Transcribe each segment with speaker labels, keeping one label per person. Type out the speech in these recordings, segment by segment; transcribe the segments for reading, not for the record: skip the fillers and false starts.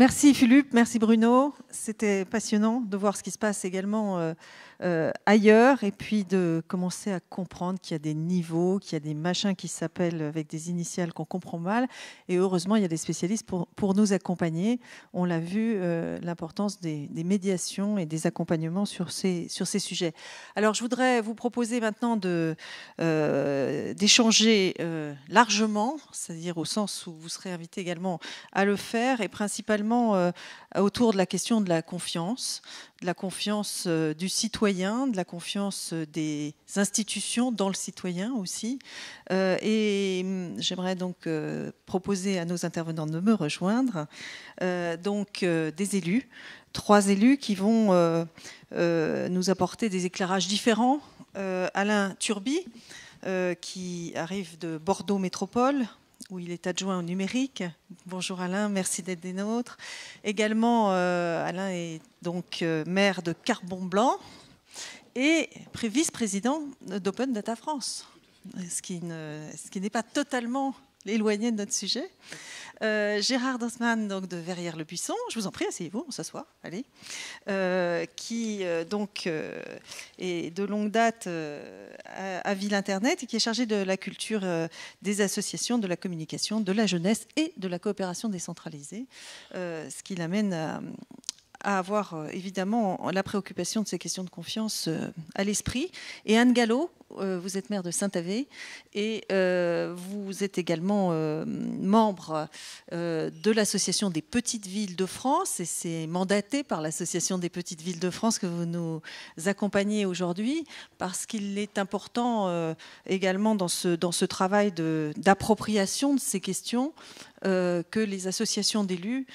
Speaker 1: Merci Philippe, merci Bruno. C'était passionnant de voir ce qui se passe également ailleurs et puis de commencer à comprendre qu'il y a des niveaux, qu'il y a des machins qui s'appellent avec des initiales qu'on comprend mal. Et heureusement, il y a des spécialistes pour nous accompagner. On l'a vu, l'importance des médiations et des accompagnements sur ces sujets. Alors, je voudrais vous proposer maintenant d'échanger largement, c'est-à-dire au sens où vous serez invité également à le faire, et principalement autour de la question de la confiance du citoyen, de la confiance des institutions dans le citoyen aussi. Et j'aimerais donc proposer à nos intervenants de me rejoindre. Des élus, 3 élus qui vont nous apporter des éclairages différents. Alain Turby, qui arrive de Bordeaux Métropole, où il est adjoint au numérique. Bonjour Alain, merci d'être des nôtres. Également, Alain est donc maire de Carbon-Blanc et vice-président d'Open Data France, ce qui n'est pas totalement éloigné de notre sujet. Gérard Dossmann, donc de Verrières-le-Buisson, je vous en prie, asseyez-vous, on s'assoit, allez, qui est de longue date à Ville Internet et qui est chargé de la culture des associations, de la communication, de la jeunesse et de la coopération décentralisée, ce qui l'amène à avoir évidemment la préoccupation de ces questions de confiance à l'esprit. Et Anne Gallo, vous êtes maire de Saint-Avé et vous êtes également membre de l'Association des petites villes de France, et c'est mandaté par l'Association des petites villes de France que vous nous accompagnez aujourd'hui, parce qu'il est important également dans ce travail d'appropriation de ces questions que les associations d'élus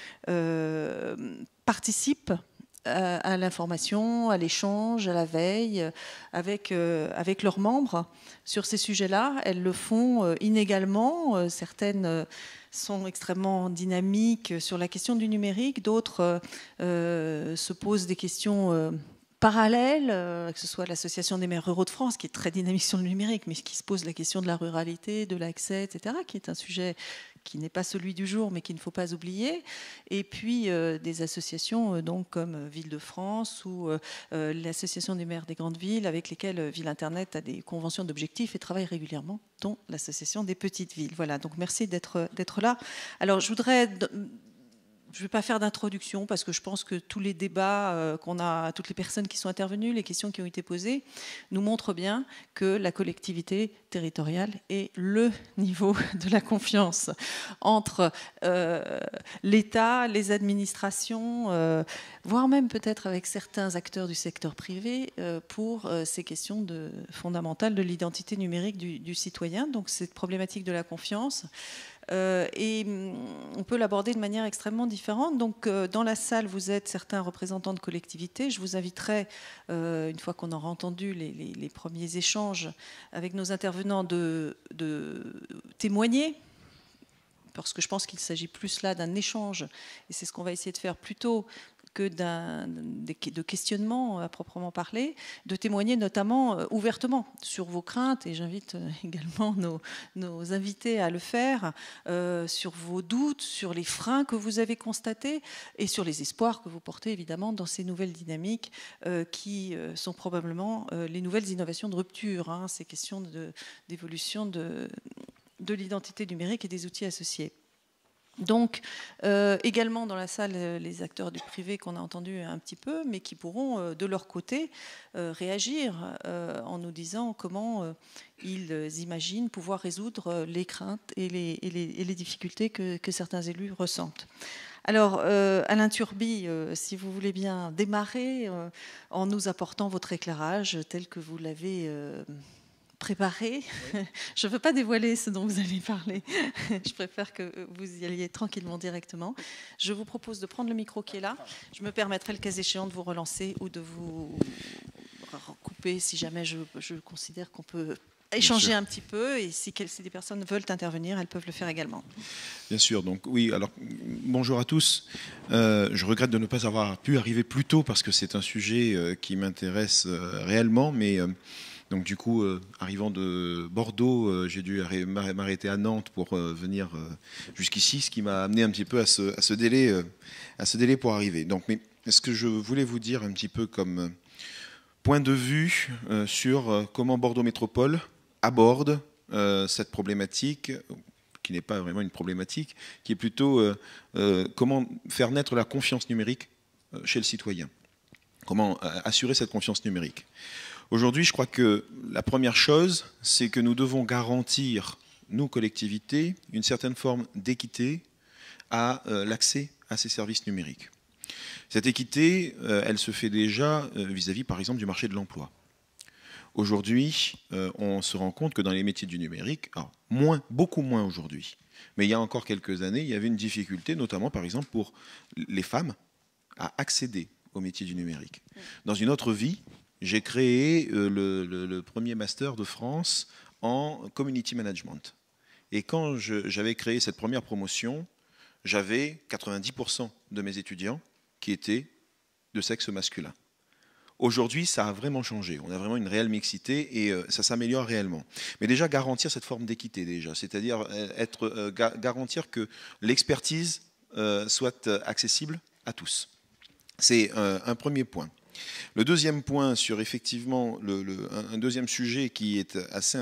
Speaker 1: participent à l'information, à l'échange, à la veille, avec leurs membres sur ces sujets-là. Elles le font inégalement. Certaines sont extrêmement dynamiques sur la question du numérique. D'autres se posent des questions parallèles, que ce soit l'Association des maires ruraux de France, qui est très dynamique sur le numérique, mais qui se pose la question de la ruralité, de l'accès, etc., qui est un sujet qui n'est pas celui du jour, mais qu'il ne faut pas oublier. Et puis des associations donc, comme Ville de France ou l'Association des maires des grandes villes, avec lesquelles Ville Internet a des conventions d'objectifs et travaille régulièrement, dont l'Association des petites villes. Voilà, donc merci d'être là. Alors je ne vais pas faire d'introduction parce que je pense que tous les débats qu'on a, toutes les personnes qui sont intervenues, les questions qui ont été posées, nous montrent bien que la collectivité territoriale est le niveau de la confiance entre l'État, les administrations, voire même peut-être avec certains acteurs du secteur privé pour ces questions fondamentales de l'identité numérique du citoyen. Donc cette problématique de la confiance. Et on peut l'aborder de manière extrêmement différente. Donc, dans la salle, vous êtes certains représentants de collectivités. Je vous inviterai, une fois qu'on aura entendu les premiers échanges avec nos intervenants, de témoigner, parce que je pense qu'il s'agit plus là d'un échange, et c'est ce qu'on va essayer de faire plutôt que de questionnement à proprement parler, de témoigner notamment ouvertement sur vos craintes, et j'invite également nos invités à le faire, sur vos doutes, sur les freins que vous avez constatés et sur les espoirs que vous portez évidemment dans ces nouvelles dynamiques qui sont probablement les nouvelles innovations de rupture, hein, ces questions d'évolution de l'identité numérique et des outils associés. Donc, également dans la salle, les acteurs du privé qu'on a entendus un petit peu, mais qui pourront, de leur côté, réagir en nous disant comment ils imaginent pouvoir résoudre les craintes et les difficultés que certains élus ressentent. Alors, Alain Turby, si vous voulez bien démarrer en nous apportant votre éclairage tel que vous l'avez préparé. Oui. Je ne veux pas dévoiler ce dont vous allez parler. Je préfère que vous y alliez tranquillement directement. Je vous propose de prendre le micro qui est là. Je me permettrai le cas échéant de vous relancer ou de vous couper si jamais je considère qu'on peut échanger un petit peu, et si des personnes veulent intervenir, elles peuvent le faire également.
Speaker 2: Bien sûr, donc oui, alors bonjour à tous. Je regrette de ne pas avoir pu arriver plus tôt parce que c'est un sujet qui m'intéresse réellement, mais Donc du coup, arrivant de Bordeaux, j'ai dû m'arrêter à Nantes pour venir jusqu'ici, ce qui m'a amené un petit peu à ce délai pour arriver. Donc, mais ce que je voulais vous dire un petit peu comme point de vue sur comment Bordeaux Métropole aborde cette problématique, qui n'est pas vraiment une problématique, qui est plutôt comment faire naître la confiance numérique chez le citoyen. Comment assurer cette confiance numérique. Aujourd'hui, je crois que la première chose, c'est que nous devons garantir, nous, collectivités, une certaine forme d'équité à l'accès à ces services numériques. Cette équité, elle se fait déjà vis-à-vis, par exemple, du marché de l'emploi. Aujourd'hui, on se rend compte que dans les métiers du numérique, alors beaucoup moins aujourd'hui, mais il y a encore quelques années, il y avait une difficulté, notamment, par exemple, pour les femmes, à accéder au métier du numérique. Dans une autre vie, j'ai créé le premier master de France en community management. Et quand j'avais créé cette première promotion, j'avais 90% de mes étudiants qui étaient de sexe masculin. Aujourd'hui, ça a vraiment changé. On a vraiment une réelle mixité et ça s'améliore réellement. Mais déjà, garantir cette forme d'équité, déjà, c'est-à-dire garantir que l'expertise soit accessible à tous. C'est un premier point. Le deuxième point sur effectivement un deuxième sujet qui est assez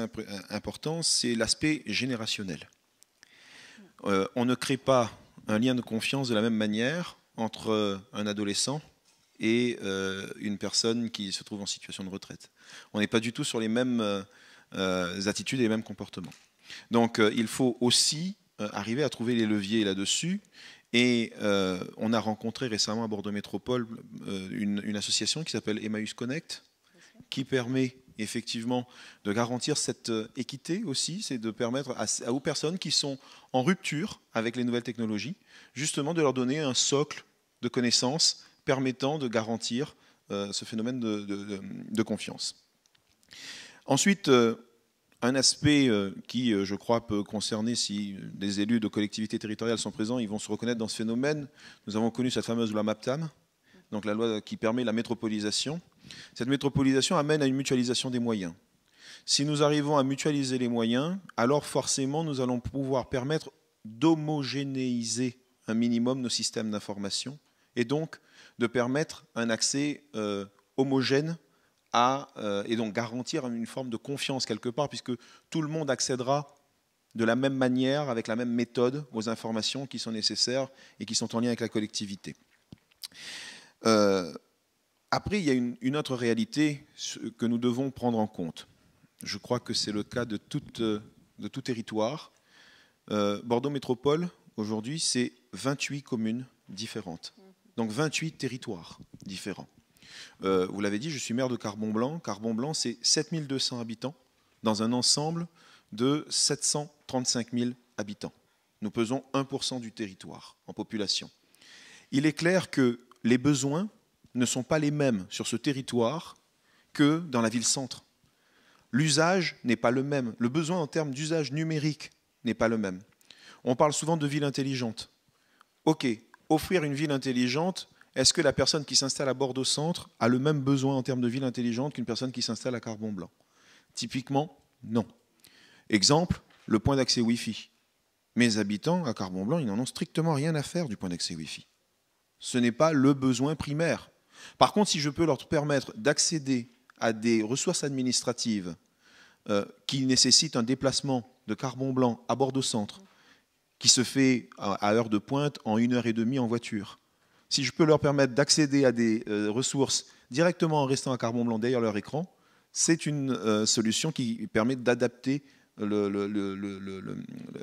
Speaker 2: important, c'est l'aspect générationnel. On ne crée pas un lien de confiance de la même manière entre un adolescent et une personne qui se trouve en situation de retraite. On n'est pas du tout sur les mêmes attitudes et les mêmes comportements. Donc il faut aussi arriver à trouver les leviers là-dessus. Et on a rencontré récemment à Bordeaux Métropole une association qui s'appelle Emmaüs Connect, qui permet effectivement de garantir cette équité aussi, c'est de permettre aux personnes qui sont en rupture avec les nouvelles technologies, justement de leur donner un socle de connaissances permettant de garantir ce phénomène de confiance. Ensuite, un aspect qui, je crois, peut concerner, si des élus de collectivités territoriales sont présents, ils vont se reconnaître dans ce phénomène. Nous avons connu cette fameuse loi MAPTAM, donc la loi qui permet la métropolisation. Cette métropolisation amène à une mutualisation des moyens. Si nous arrivons à mutualiser les moyens, alors forcément nous allons pouvoir permettre d'homogénéiser un minimum nos systèmes d'information et donc de permettre un accès homogène et donc garantir une forme de confiance quelque part, puisque tout le monde accédera de la même manière, avec la même méthode, aux informations qui sont nécessaires et qui sont en lien avec la collectivité. Après, il y a une autre réalité que nous devons prendre en compte. Je crois que c'est le cas de tout territoire. Bordeaux Métropole, aujourd'hui, c'est 28 communes différentes. Donc 28 territoires différents. Vous l'avez dit, je suis maire de Carbon-Blanc. Carbon-Blanc, c'est 7200 habitants dans un ensemble de 735 000 habitants. Nous pesons 1% du territoire en population. Il est clair que les besoins ne sont pas les mêmes sur ce territoire que dans la ville-centre. L'usage n'est pas le même. Le besoin en termes d'usage numérique n'est pas le même. On parle souvent de ville intelligente. OK, offrir une ville intelligente, est-ce que la personne qui s'installe à Bordeaux-Centre a le même besoin en termes de ville intelligente qu'une personne qui s'installe à Carbon-Blanc? Typiquement, non. Exemple, le point d'accès Wi-Fi. Mes habitants à Carbon-Blanc, ils n'en ont strictement rien à faire du point d'accès Wi-Fi. Ce n'est pas le besoin primaire. Par contre, si je peux leur permettre d'accéder à des ressources administratives qui nécessitent un déplacement de Carbon-Blanc à Bordeaux-Centre, qui se fait à heure de pointe en 1h30 en voiture, si je peux leur permettre d'accéder à des ressources directement en restant à Carbon-Blanc derrière leur écran, c'est une solution qui permet d'adapter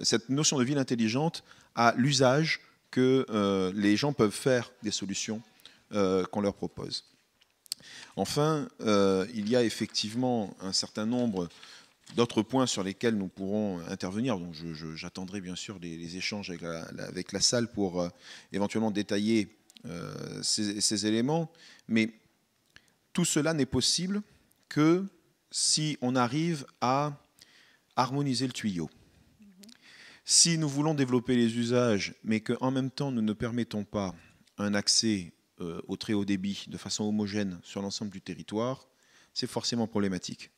Speaker 2: cette notion de ville intelligente à l'usage que les gens peuvent faire des solutions qu'on leur propose. Enfin, il y a effectivement un certain nombre d'autres points sur lesquels nous pourrons intervenir. Donc j'attendrai bien sûr les échanges avec la salle pour éventuellement détailler ces éléments. Mais tout cela n'est possible que si on arrive à harmoniser le tuyau. Si nous voulons développer les usages, mais qu'en même temps nous ne permettons pas un accès au très haut débit de façon homogène sur l'ensemble du territoire, c'est forcément problématique.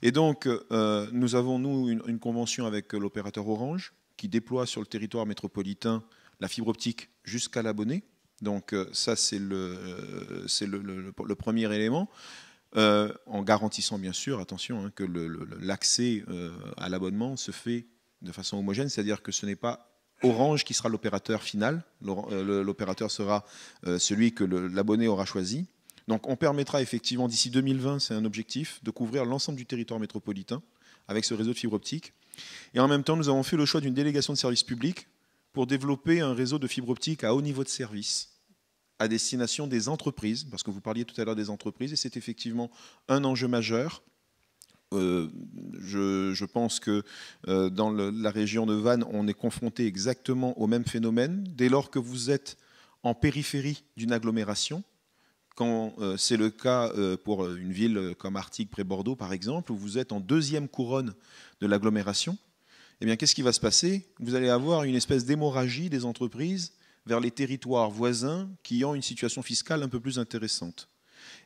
Speaker 2: Et donc, nous avons, nous, une convention avec l'opérateur Orange qui déploie sur le territoire métropolitain la fibre optique jusqu'à l'abonné. Donc, ça, c'est le premier élément. En garantissant, bien sûr, attention, hein, que l'accès à l'abonnement se fait de façon homogène, c'est-à-dire que ce n'est pas Orange qui sera l'opérateur final, l'opérateur sera celui que l'abonné aura choisi. Donc on permettra effectivement d'ici 2020, c'est un objectif, de couvrir l'ensemble du territoire métropolitain avec ce réseau de fibre optique. Et en même temps, nous avons fait le choix d'une délégation de service public pour développer un réseau de fibre optique à haut niveau de service à destination des entreprises, parce que vous parliez tout à l'heure des entreprises, et c'est effectivement un enjeu majeur. Je pense que dans la région de Vannes, on est confronté exactement au même phénomène. Dès lors que vous êtes en périphérie d'une agglomération, quand c'est le cas pour une ville comme Artigues près Bordeaux, par exemple, où vous êtes en deuxième couronne de l'agglomération, eh bien, qu'est-ce qui va se passer? Vous allez avoir une espèce d'hémorragie des entreprises vers les territoires voisins qui ont une situation fiscale un peu plus intéressante.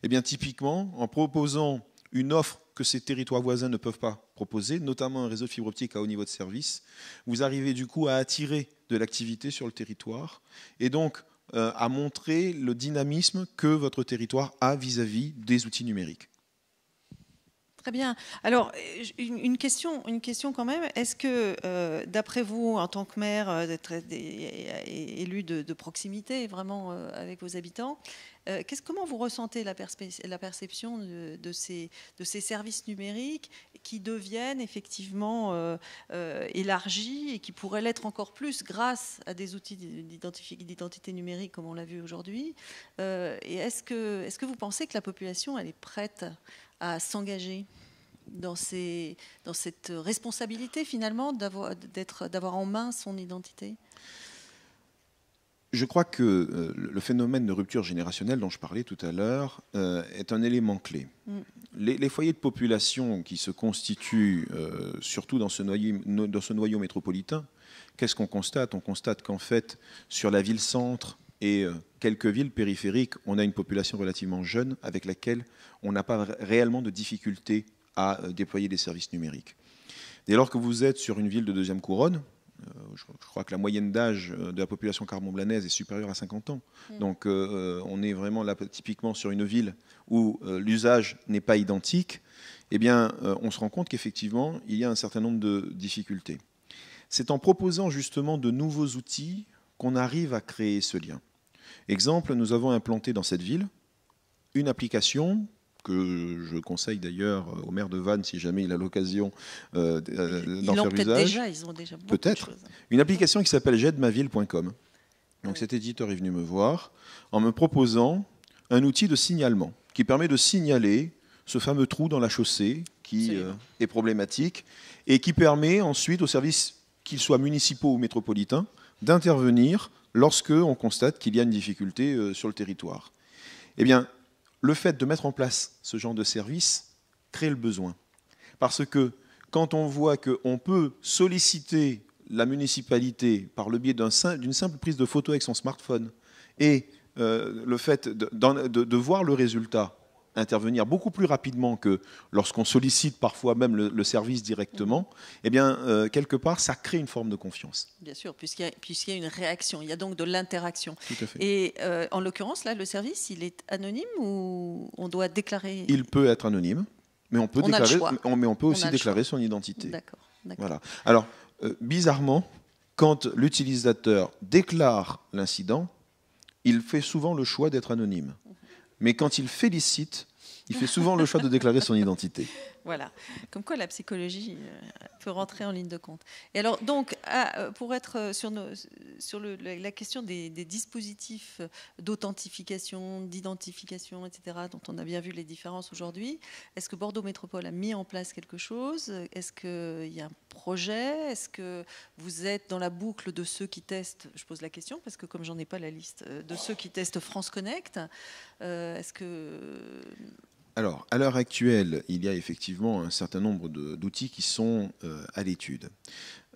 Speaker 2: Eh bien, typiquement, en proposant une offre que ces territoires voisins ne peuvent pas proposer, notamment un réseau de fibre optique à haut niveau de service, vous arrivez du coup à attirer de l'activité sur le territoire et donc à montrer le dynamisme que votre territoire a vis-à-vis des outils numériques.
Speaker 1: Très bien. Alors, une question quand même. Est-ce que, d'après vous, en tant que maire, d'être élu de proximité, vraiment avec vos habitants, comment vous ressentez la perception de ces services numériques qui deviennent effectivement élargis et qui pourraient l'être encore plus grâce à des outils d'identité numérique comme on l'a vu aujourd'hui? Et est-ce que vous pensez que la population elle est prête à s'engager dans cette responsabilité finalement d'avoir en main son identité?
Speaker 2: Je crois que le phénomène de rupture générationnelle dont je parlais tout à l'heure est un élément clé. Les foyers de population qui se constituent surtout dans ce noyau métropolitain, qu'est-ce qu'on constate? On constate qu'en fait, sur la ville-centre et quelques villes périphériques, on a une population relativement jeune avec laquelle on n'a pas réellement de difficulté à déployer des services numériques. Dès lors que vous êtes sur une ville de deuxième couronne, je crois que la moyenne d'âge de la population carbon-blanaise est supérieure à 50 ans. Donc on est vraiment là typiquement sur une ville où l'usage n'est pas identique. Eh bien, on se rend compte qu'effectivement, il y a un certain nombre de difficultés. C'est en proposant justement de nouveaux outils qu'on arrive à créer ce lien. Exemple, nous avons implanté dans cette ville une application que je conseille d'ailleurs au maire de Vannes si jamais il a l'occasion d'en faire usage.
Speaker 1: Ils ont déjà beaucoup
Speaker 2: peut-être.
Speaker 1: De choses.
Speaker 2: Une application qui s'appelle j'aide-ma-ville.com. Donc cet éditeur est venu me voir en me proposant un outil de signalement qui permet de signaler ce fameux trou dans la chaussée qui est problématique et qui permet ensuite aux services, qu'ils soient municipaux ou métropolitains, d'intervenir lorsque on constate qu'il y a une difficulté sur le territoire. Eh bien, le fait de mettre en place ce genre de service crée le besoin. Parce que quand on voit qu'on peut solliciter la municipalité par le biais d'une simple prise de photo avec son smartphone et le fait de voir le résultat intervenir beaucoup plus rapidement que lorsqu'on sollicite parfois même le service directement, eh bien, quelque part, ça crée une forme de confiance.
Speaker 1: Bien sûr, puisqu'il y a une réaction, il y a donc de l'interaction.
Speaker 2: Tout à fait.
Speaker 1: Et en l'occurrence, là, le service, il est anonyme ou on doit déclarer?
Speaker 2: Il peut être anonyme, mais on peut, aussi déclarer son identité.
Speaker 1: D'accord.
Speaker 2: Voilà. Alors, bizarrement, quand l'utilisateur déclare l'incident, il fait souvent le choix d'être anonyme. Mais quand il félicite, il fait souvent le choix de déclarer son identité.
Speaker 1: Voilà, comme quoi la psychologie peut rentrer en ligne de compte. Et alors, donc, pour être sur la question des dispositifs d'authentification, d'identification, etc., dont on a bien vu les différences aujourd'hui, est-ce que Bordeaux Métropole a mis en place quelque chose? Est-ce qu'il y a un projet? Est-ce que vous êtes dans la boucle de ceux qui testent? Je pose la question parce que comme j'en ai pas la liste, de ceux qui testent France Connect, est-ce que...
Speaker 2: Alors, à l'heure actuelle, il y a effectivement un certain nombre d'outils qui sont à l'étude.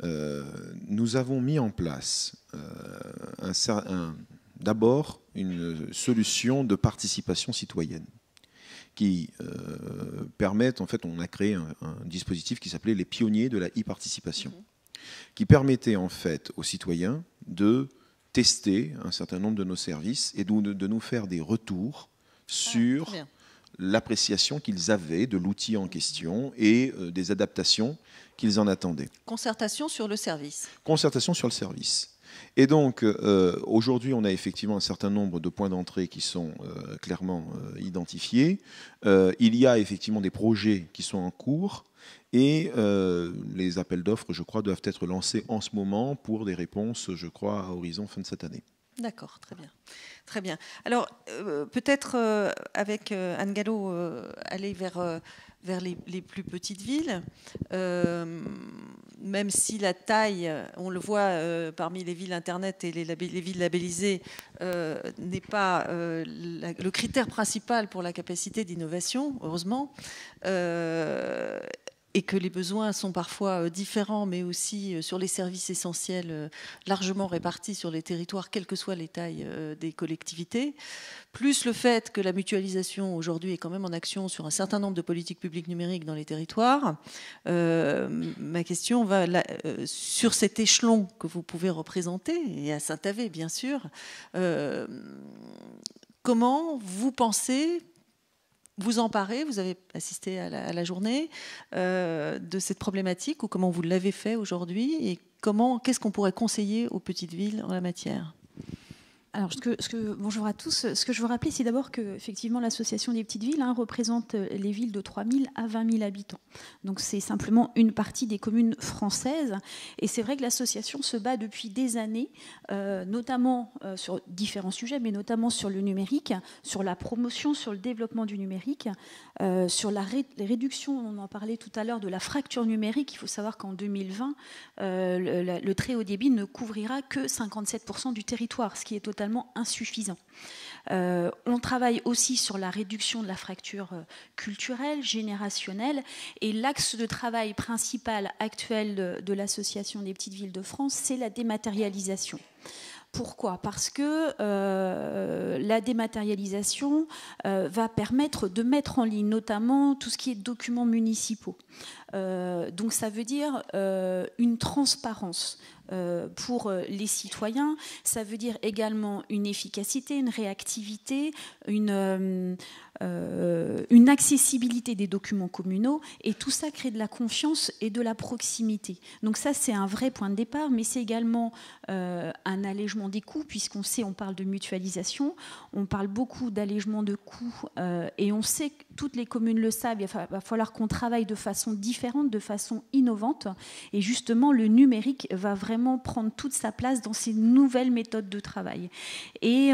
Speaker 2: Nous avons mis en place d'abord une solution de participation citoyenne qui permettent, en fait, on a créé un dispositif qui s'appelait les pionniers de la e-participation, qui permettait en fait aux citoyens de tester un certain nombre de nos services et de nous faire des retours sur l'appréciation qu'ils avaient de l'outil en question et des adaptations qu'ils en attendaient.
Speaker 1: Concertation sur le service.
Speaker 2: Concertation sur le service. Et donc, aujourd'hui, on a effectivement un certain nombre de points d'entrée qui sont clairement identifiés. Il y a effectivement des projets qui sont en cours et les appels d'offres, je crois, doivent être lancés en ce moment pour des réponses, je crois, à horizon fin de cette année.
Speaker 1: D'accord, très bien. Très bien. Alors, peut-être avec Anne Gallo, aller vers les plus petites villes, même si la taille, on le voit parmi les villes Internet et les villes labellisées, n'est pas le critère principal pour la capacité d'innovation, heureusement, et que les besoins sont parfois différents, mais aussi sur les services essentiels largement répartis sur les territoires, quelles que soient les tailles des collectivités, plus le fait que la mutualisation aujourd'hui est quand même en action sur un certain nombre de politiques publiques numériques dans les territoires. Ma question va sur cet échelon que vous pouvez représenter, et à Saint-Avé bien sûr, comment vous pensez vous emparer, vous avez assisté à la journée, de cette problématique, ou comment vous l'avez fait aujourd'hui, et qu'est-ce qu'on pourrait conseiller aux petites villes en la matière ?
Speaker 3: Alors, bonjour à tous. Ce que je veux rappeler, c'est d'abord que effectivement, l'association des petites villes représente les villes de 3 000 à 20 000 habitants. Donc, c'est simplement une partie des communes françaises. Et c'est vrai que l'association se bat depuis des années, notamment sur différents sujets, mais notamment sur le numérique, sur la promotion, sur le développement du numérique, sur les réductions, on en parlait tout à l'heure, de la fracture numérique. Il faut savoir qu'en 2020, le très haut débit ne couvrira que 57% du territoire, ce qui est totalement insuffisant. On travaille aussi sur la réduction de la fracture culturelle, générationnelle, et l'axe de travail principal actuel de l'Association des petites villes de France, c'est la dématérialisation. Pourquoi ? Parce que la dématérialisation va permettre de mettre en ligne notamment tout ce qui est documents municipaux. Donc ça veut dire une transparence pour les citoyens, ça veut dire également une efficacité, une réactivité, une accessibilité des documents communaux, et tout ça crée de la confiance et de la proximité. Donc ça, c'est un vrai point de départ, mais c'est également un allègement des coûts, puisqu'on sait, on parle de mutualisation, on parle beaucoup d'allègement de coûts, et on sait que toutes les communes le savent, il va falloir qu'on travaille de façon différente, de façon innovante, et justement, le numérique va vraiment prendre toute sa place dans ces nouvelles méthodes de travail. Et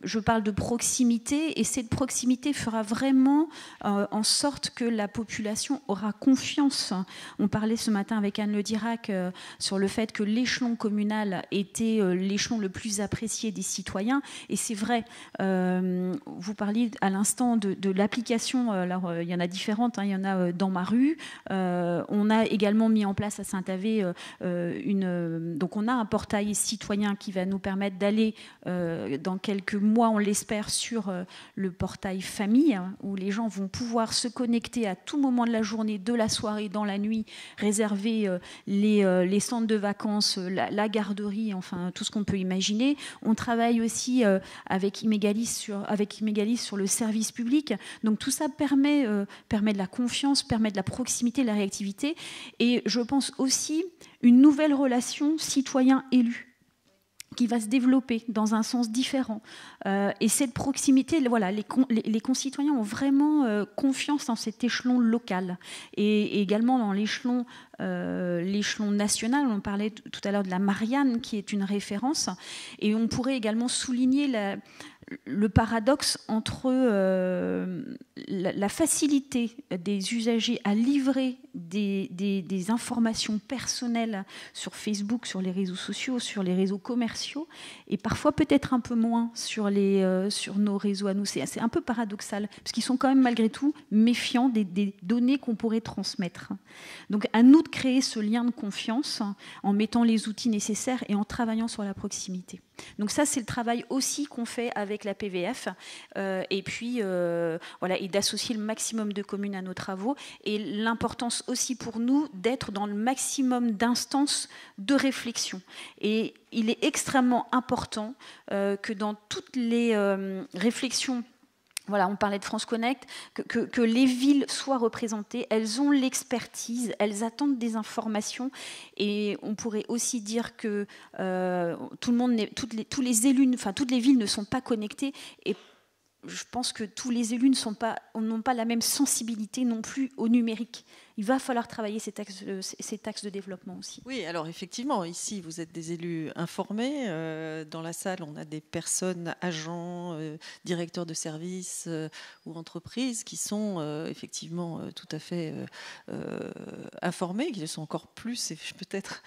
Speaker 3: je parle de proximité, et cette proximité fera vraiment en sorte que la population aura confiance. On parlait ce matin avec Anne Le Dirac sur le fait que l'échelon communal était l'échelon le plus apprécié des citoyens, et c'est vrai. Vous parliez à l'instant de l'application, alors il y en a différentes, il y en a dans ma rue. On a également mis en place à Saint-Avé donc on a un portail citoyen qui va nous permettre d'aller dans quelques mois, on l'espère, sur le portail famille, où les gens vont pouvoir se connecter à tout moment de la journée, de la soirée, dans la nuit, réserver les centres de vacances, la garderie, enfin tout ce qu'on peut imaginer. On travaille aussi avec Imegalis sur le service public. Donc tout ça permet de la confiance, permet de la proximité, de la réactivité, et je pense aussi une nouvelle relation citoyen-élu qui va se développer dans un sens différent. Et cette proximité, voilà, les concitoyens ont vraiment confiance dans cet échelon local, et également dans l'échelon national. On parlait tout à l'heure de la Marianne, qui est une référence, et on pourrait également souligner le paradoxe entre la facilité des usagers à livrer des informations personnelles sur Facebook, sur les réseaux sociaux, sur les réseaux commerciaux, et parfois peut-être un peu moins sur nos réseaux à nous. C'est un peu paradoxal, parce qu'ils sont quand même malgré tout méfiants des données qu'on pourrait transmettre. Donc à nous de créer ce lien de confiance en mettant les outils nécessaires et en travaillant sur la proximité. Donc ça, c'est le travail aussi qu'on fait avec la PVF, et puis voilà, et d'associer le maximum de communes à nos travaux, et l'importance aussi pour nous d'être dans le maximum d'instances de réflexion. Et il est extrêmement important que dans toutes les réflexions, voilà, on parlait de France Connect, que les villes soient représentées, elles ont l'expertise, elles attendent des informations, et on pourrait aussi dire que tous les élus, enfin toutes les villes ne sont pas connectées, et je pense que tous les élus n'ont pas la même sensibilité non plus au numérique. Il va falloir travailler ces axes de développement aussi.
Speaker 1: Oui, alors effectivement, ici, vous êtes des élus informés. Dans la salle, on a des personnes, agents, directeurs de services ou entreprises qui sont effectivement tout à fait informés, qui le sont encore plus, et peut-être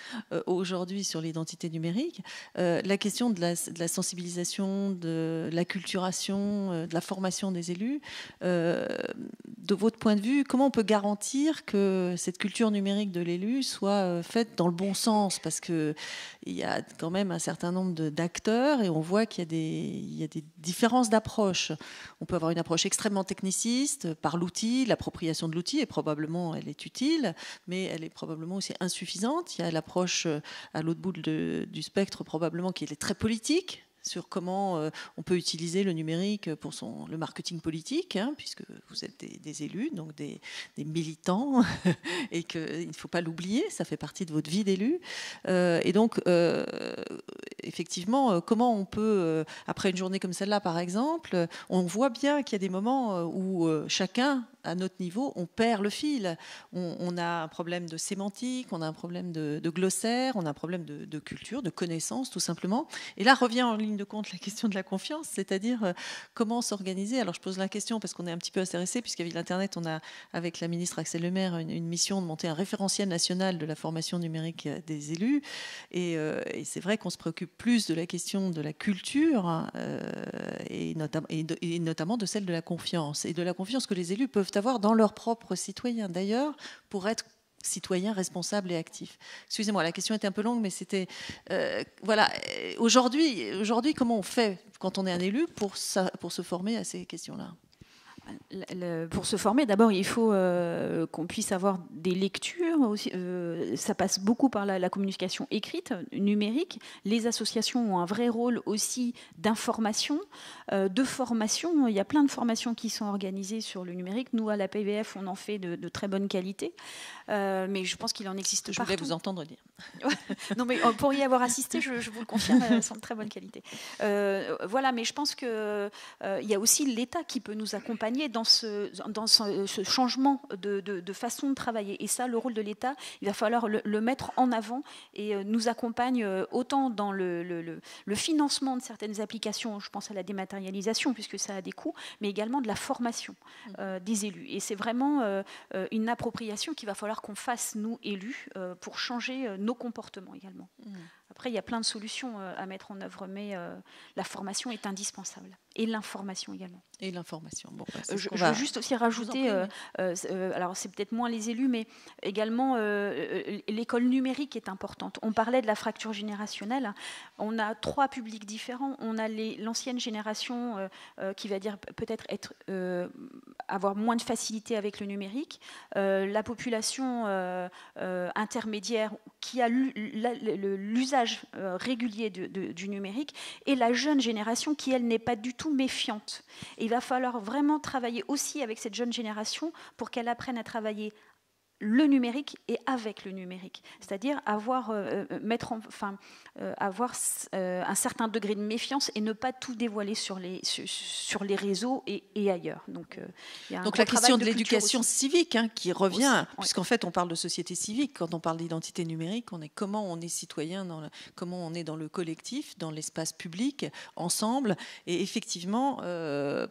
Speaker 1: aujourd'hui, sur l'identité numérique. La question de la sensibilisation, de l'acculturation, de la formation des élus, de votre point de vue, comment on peut garantir que cette culture numérique de l'élu soit faite dans le bon sens, parce qu'il y a quand même un certain nombre d'acteurs et on voit qu'il y a des différences d'approche. On peut avoir une approche extrêmement techniciste par l'outil, l'appropriation de l'outil, et probablement elle est utile, mais elle est probablement aussi insuffisante. Il y a l'approche à l'autre bout du spectre probablement qui est très politique, sur comment on peut utiliser le numérique pour le marketing politique, hein, puisque vous êtes des élus, donc des militants, et qu'il ne faut pas l'oublier, ça fait partie de votre vie d'élu. Et donc, effectivement, comment on peut, après une journée comme celle-là, par exemple, on voit bien qu'il y a des moments où chacun, à notre niveau, on perd le fil. On a un problème de sémantique, on a un problème de glossaire, on a un problème de culture, de connaissance, tout simplement. Et là revient en ligne de compte la question de la confiance, c'est-à-dire comment s'organiser. Alors je pose la question parce qu'on est un petit peu intéressé, puisqu'avec l'Internet, on a, avec la ministre Axelle Lemaire, une mission de monter un référentiel national de la formation numérique des élus. Et c'est vrai qu'on se préoccupe plus de la question de la culture, hein, et notamment de celle de la confiance. Et de la confiance que les élus peuvent avoir dans leurs propres citoyens, d'ailleurs, pour être citoyens responsables et actifs. Excusez-moi, la question était un peu longue, mais c'était... voilà, aujourd'hui, comment on fait, quand on est un élu, pour se former à ces questions-là ?
Speaker 3: Pour se former, d'abord, il faut qu'on puisse avoir des lectures. Aussi, ça passe beaucoup par la communication écrite, numérique. Les associations ont un vrai rôle aussi d'information, de formation. Il y a plein de formations qui sont organisées sur le numérique. Nous, à la PVF, on en fait de très bonne qualité. Mais je pense qu'il en existe partout.
Speaker 1: Je voulais vous entendre dire.
Speaker 3: Non, mais pour y avoir assisté, je vous le confirme, elles sont de très bonne qualité. Voilà, mais je pense qu'il y a aussi l'État qui peut nous accompagner dans ce changement de façon de travailler. Et ça, le rôle de l'État, il va falloir le mettre en avant et nous accompagne autant dans le financement de certaines applications, je pense à la dématérialisation, puisque ça a des coûts, mais également de la formation des élus. Et c'est vraiment une appropriation qu'il va falloir qu'on fasse, nous, élus, pour changer nos comportements également. Après, il y a plein de solutions à mettre en œuvre, mais la formation est indispensable. Et l'information également.
Speaker 1: Et l'information. Bon, bah,
Speaker 3: je veux juste aussi rajouter, alors c'est peut-être moins les élus, mais également l'école numérique est importante. On parlait de la fracture générationnelle. On a 3 publics différents. On a l'ancienne génération qui va dire peut-être avoir moins de facilité avec le numérique. La population intermédiaire qui a l'usage régulier du numérique, et la jeune génération qui, elle, n'est pas du tout méfiante. Et il va falloir vraiment travailler aussi avec cette jeune génération pour qu'elle apprenne à travailler le numérique et avec le numérique, c'est-à-dire avoir un certain degré de méfiance et ne pas tout dévoiler sur les réseaux et ailleurs. Donc
Speaker 1: la question de l'éducation civique, hein, qui revient, puisqu'en fait on parle de société civique, quand on parle d'identité numérique, comment on est citoyen, comment on est dans le collectif, dans l'espace public, ensemble, et effectivement,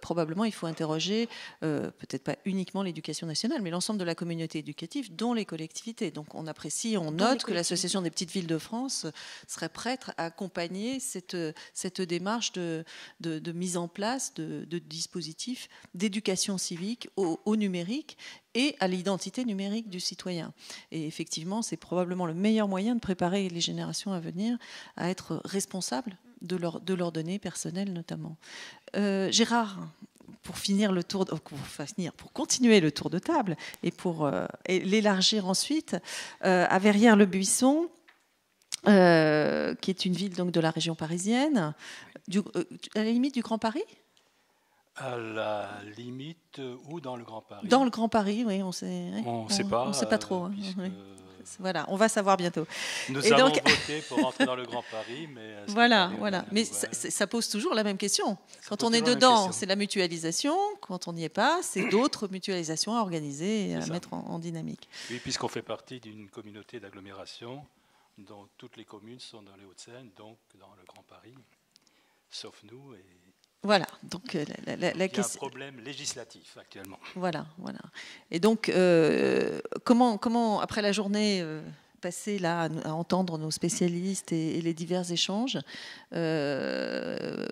Speaker 1: probablement il faut interroger, peut-être pas uniquement l'éducation nationale, mais l'ensemble de la communauté éducative, dont les collectivités. Donc on apprécie, on note que l'Association des petites villes de France serait prête à accompagner cette démarche de mise en place de dispositifs d'éducation civique au numérique et à l'identité numérique du citoyen. Et effectivement, c'est probablement le meilleur moyen de préparer les générations à venir à être responsables de leurs données personnelles notamment. Gérard, pour continuer le tour de table et pour l'élargir ensuite, à Verrières-le-Buisson, qui est une ville donc de la région parisienne, à la limite du Grand Paris.
Speaker 4: À la limite, ou dans le Grand Paris?
Speaker 1: Dans le Grand Paris, oui, on ne sait pas trop. Oui. Voilà, on va savoir bientôt.
Speaker 4: Nous avons voté pour rentrer dans le Grand Paris, mais
Speaker 1: voilà. Mais ça pose toujours la même question. Quand on est dedans, c'est la mutualisation. Quand on n'y est pas, c'est d'autres mutualisations à organiser et à mettre en dynamique.
Speaker 4: Oui, puisqu'on fait partie d'une communauté d'agglomération dont toutes les communes sont dans les Hauts-de-Seine, donc dans le Grand Paris, sauf nous. Et
Speaker 1: voilà. Donc
Speaker 4: il y a un problème législatif actuellement.
Speaker 1: Voilà. Et donc, comment après la journée passée là à entendre nos spécialistes et les divers échanges,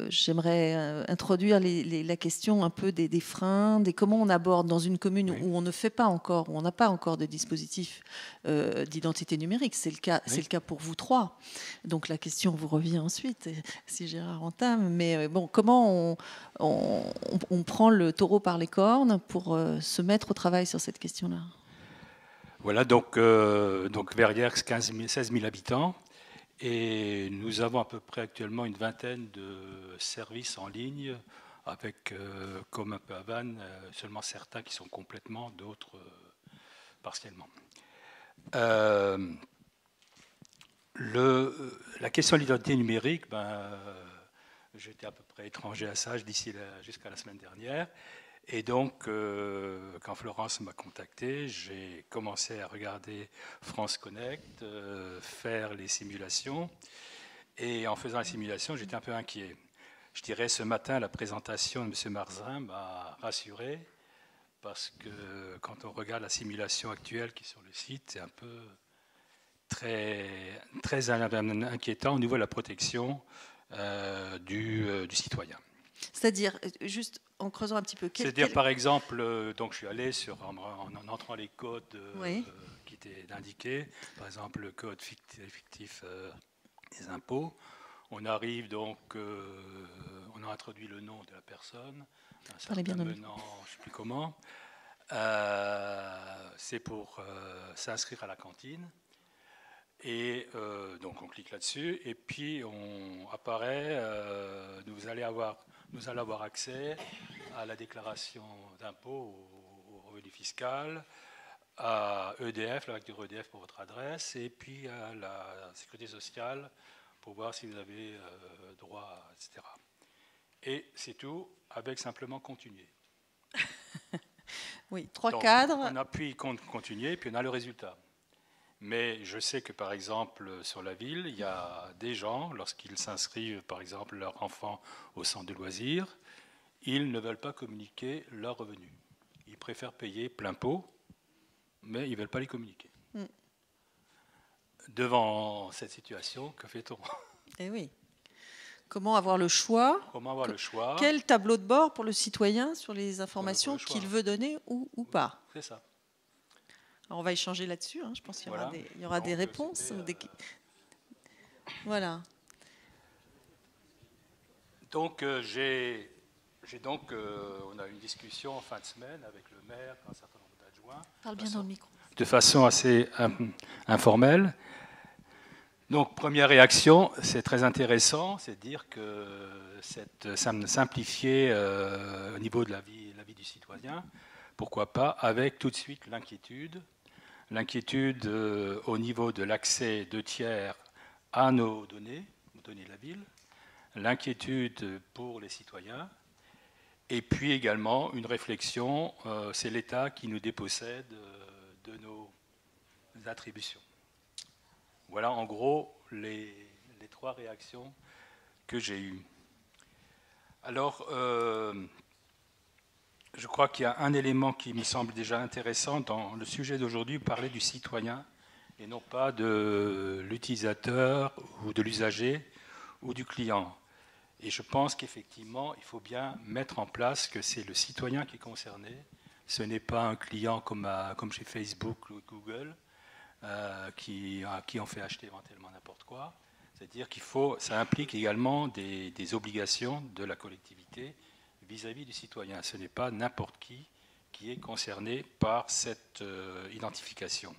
Speaker 1: j'aimerais introduire la question un peu des freins, comment on aborde dans une commune où on ne fait pas encore, où on n'a pas encore de dispositif d'identité numérique. C'est le cas pour vous trois. Donc la question vous revient ensuite, si Gérard entame. Mais bon, comment on prend le taureau par les cornes pour se mettre au travail sur cette question-là?
Speaker 4: Voilà, donc Verrières, 16 000 habitants, et nous avons à peu près actuellement une vingtaine de services en ligne, avec, comme un peu à Vannes, seulement certains qui sont complètement, d'autres partiellement. La question de l'identité numérique, j'étais à peu près étranger à ça jusqu'à la semaine dernière. Et donc, quand Florence m'a contacté, j'ai commencé à regarder France Connect, faire les simulations. Et en faisant les simulations, j'étais un peu inquiet. Je dirais, ce matin, la présentation de M. Marzin m'a rassuré, parce que quand on regarde la simulation actuelle qui est sur le site, c'est un peu très inquiétant au niveau de la protection du citoyen.
Speaker 1: C'est-à-dire, juste en creusant un petit peu...
Speaker 4: C'est-à-dire, par exemple, donc je suis allé en entrant les codes qui étaient indiqués, par exemple le code fictif des impôts. On arrive donc, on a introduit le nom de la personne, un certain nom, je ne sais plus comment. C'est pour s'inscrire à la cantine. Et donc on clique là-dessus, et puis on apparaît, nous allons avoir accès à la déclaration d'impôt au revenu fiscal, à EDF, la facture EDF pour votre adresse, et puis à la sécurité sociale pour voir si vous avez droit, etc. Et c'est tout, avec simplement continuer.
Speaker 1: Oui, trois cadres.
Speaker 4: On appuie continuer, puis on a le résultat. Mais je sais que, par exemple, sur la ville, il y a des gens, lorsqu'ils s'inscrivent, par exemple, leur enfant au centre de loisirs, ils ne veulent pas communiquer leurs revenus. Ils préfèrent payer plein pot, mais ils ne veulent pas les communiquer. Devant cette situation, que fait-on?
Speaker 1: Eh oui. Comment avoir le choix? Quel tableau de bord pour le citoyen sur les informations qu'il veut donner ou pas?
Speaker 4: C'est ça.
Speaker 1: Alors on va échanger là-dessus. Je pense qu'il y aura des réponses. Voilà.
Speaker 4: Donc, on a eu une discussion en fin de semaine avec le maire, un certain nombre d'adjoints.
Speaker 1: Parle bien dans le micro.
Speaker 4: De façon assez informelle. Donc, première réaction, c'est très intéressant, c'est de dire que simplifier au niveau de la vie du citoyen, pourquoi pas, avec tout de suite l'inquiétude au niveau de l'accès de tiers à nos données de la ville, l'inquiétude pour les citoyens, et puis également une réflexion, c'est l'État qui nous dépossède de nos attributions. Voilà en gros les trois réactions que j'ai eues. Alors, je crois qu'il y a un élément qui me semble déjà intéressant dans le sujet d'aujourd'hui, parler du citoyen et non pas de l'utilisateur ou de l'usager ou du client. Et je pense qu'effectivement, il faut bien mettre en place que c'est le citoyen qui est concerné. Ce n'est pas un client comme chez Facebook ou Google qui en fait acheter éventuellement n'importe quoi. C'est-à-dire ça implique également des obligations de la collectivité vis-à-vis du citoyen. Ce n'est pas n'importe qui est concerné par cette identification.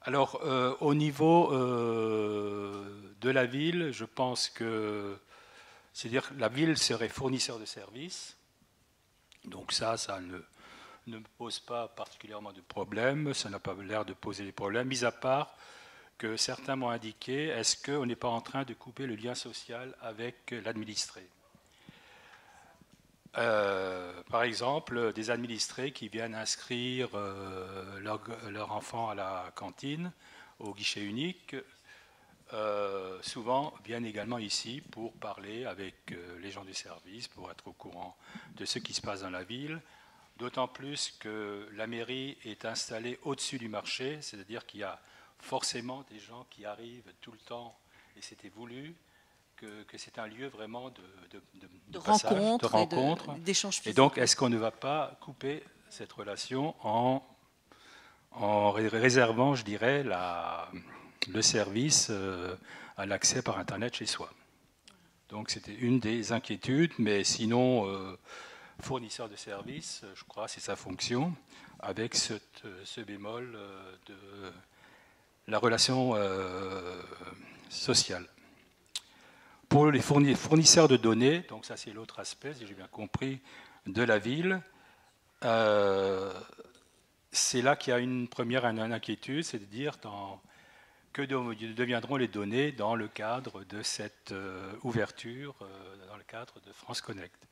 Speaker 4: Alors, au niveau de la ville, je pense que, c'est-à-dire la ville serait fournisseur de services. Donc ça ne me pose pas particulièrement de problème. Ça n'a pas l'air de poser des problèmes, mis à part que certains m'ont indiqué, est-ce qu'on n'est pas en train de couper le lien social avec l'administré ? Par exemple, des administrés qui viennent inscrire leur enfant à la cantine, au guichet unique, souvent viennent également ici pour parler avec les gens du service, pour être au courant de ce qui se passe dans la ville, d'autant plus que la mairie est installée au-dessus du marché, c'est-à-dire qu'il y a forcément des gens qui arrivent tout le temps, et c'était voulu, que c'est un lieu vraiment de passage, de rencontre,
Speaker 1: d'échange physique.
Speaker 4: Et donc, est-ce qu'on ne va pas couper cette relation en réservant, je dirais, le service à l'accès par Internet chez soi? Donc, c'était une des inquiétudes, mais sinon, fournisseur de services, je crois, c'est sa fonction, avec ce bémol de la relation sociale. Pour les fournisseurs de données, donc ça c'est l'autre aspect, si j'ai bien compris, de la ville, c'est là qu'il y a une première inquiétude, c'est de dire que deviendront les données dans le cadre de cette ouverture, dans le cadre de France Connect.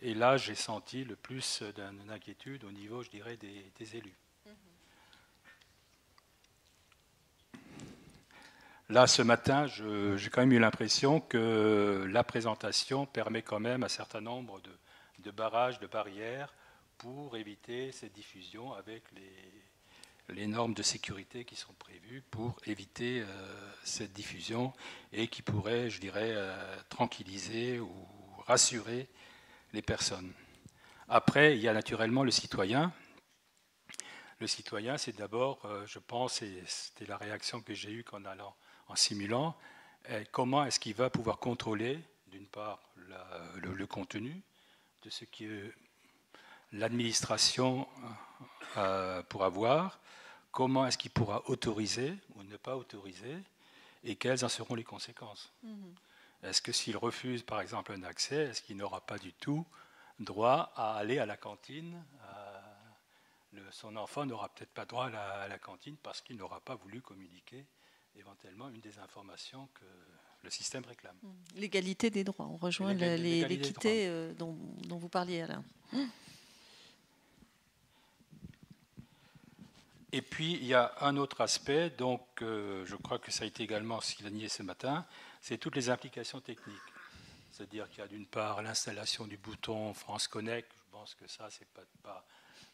Speaker 4: Et là, j'ai senti le plus d'inquiétude au niveau, je dirais, des élus. Là, ce matin, j'ai quand même eu l'impression que la présentation permet quand même un certain nombre de barrages, de barrières pour éviter cette diffusion avec les normes de sécurité qui sont prévues pour éviter cette diffusion et qui pourraient, je dirais, tranquilliser ou rassurer les personnes. Après, il y a naturellement le citoyen. Le citoyen, c'est d'abord, je pense, et c'était la réaction que j'ai eue en simulant, comment est-ce qu'il va pouvoir contrôler, d'une part, le contenu de ce que l'administration pourra voir, comment est-ce qu'il pourra autoriser ou ne pas autoriser, et quelles en seront les conséquences. Est-ce que s'il refuse, par exemple, un accès, est-ce qu'il n'aura pas du tout droit à aller à la cantine son enfant n'aura peut-être pas droit à la cantine parce qu'il n'aura pas voulu communiquer éventuellement une des informations que le système réclame.
Speaker 1: L'égalité des droits, on rejoint l'équité dont vous parliez, Alain.
Speaker 4: Et puis, il y a un autre aspect, donc je crois que ça a été également souligné ce matin, c'est toutes les implications techniques. C'est-à-dire qu'il y a d'une part l'installation du bouton France Connect, je pense que ça, c'est pas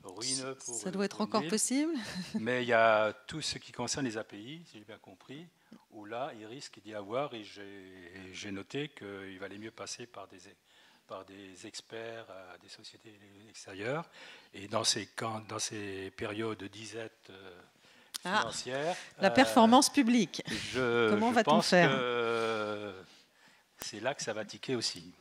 Speaker 4: ruineux pour...
Speaker 1: Ça doit être encore possible.
Speaker 4: Mais il y a tout ce qui concerne les API, si j'ai bien compris, où là, il risque d'y avoir, et j'ai noté qu'il valait mieux passer par des experts, des sociétés extérieures, et dans ces périodes de disette financière...
Speaker 1: la performance publique. Comment va-t-on faire ?
Speaker 4: C'est là que ça va tiquer aussi.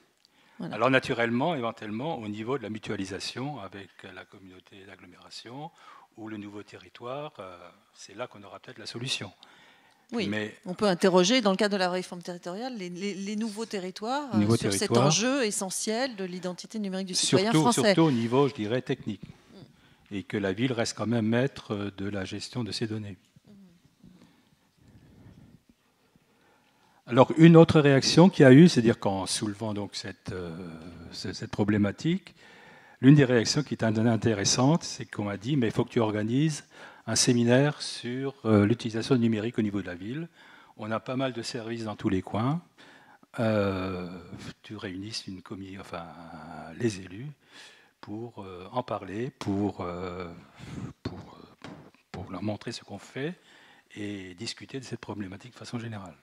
Speaker 1: Voilà.
Speaker 4: Alors naturellement, éventuellement, au niveau de la mutualisation avec la communauté d'agglomération ou le nouveau territoire, c'est là qu'on aura peut-être la solution.
Speaker 1: Oui, mais on peut interroger, dans le cadre de la réforme territoriale, les nouveaux territoires sur cet enjeu essentiel de l'identité numérique du citoyen français.
Speaker 4: Surtout au niveau, je dirais, technique. Et que la ville reste quand même maître de la gestion de ces données. Alors, une autre réaction qu'il y a eu, c'est-à-dire qu'en soulevant donc cette problématique, l'une des réactions qui est intéressante, c'est qu'on m'a dit, mais il faut que tu organises un séminaire sur l'utilisation numérique au niveau de la ville. On a pas mal de services dans tous les coins. Tu réunisses les élus pour en parler, pour leur montrer ce qu'on fait et discuter de cette problématique de façon générale.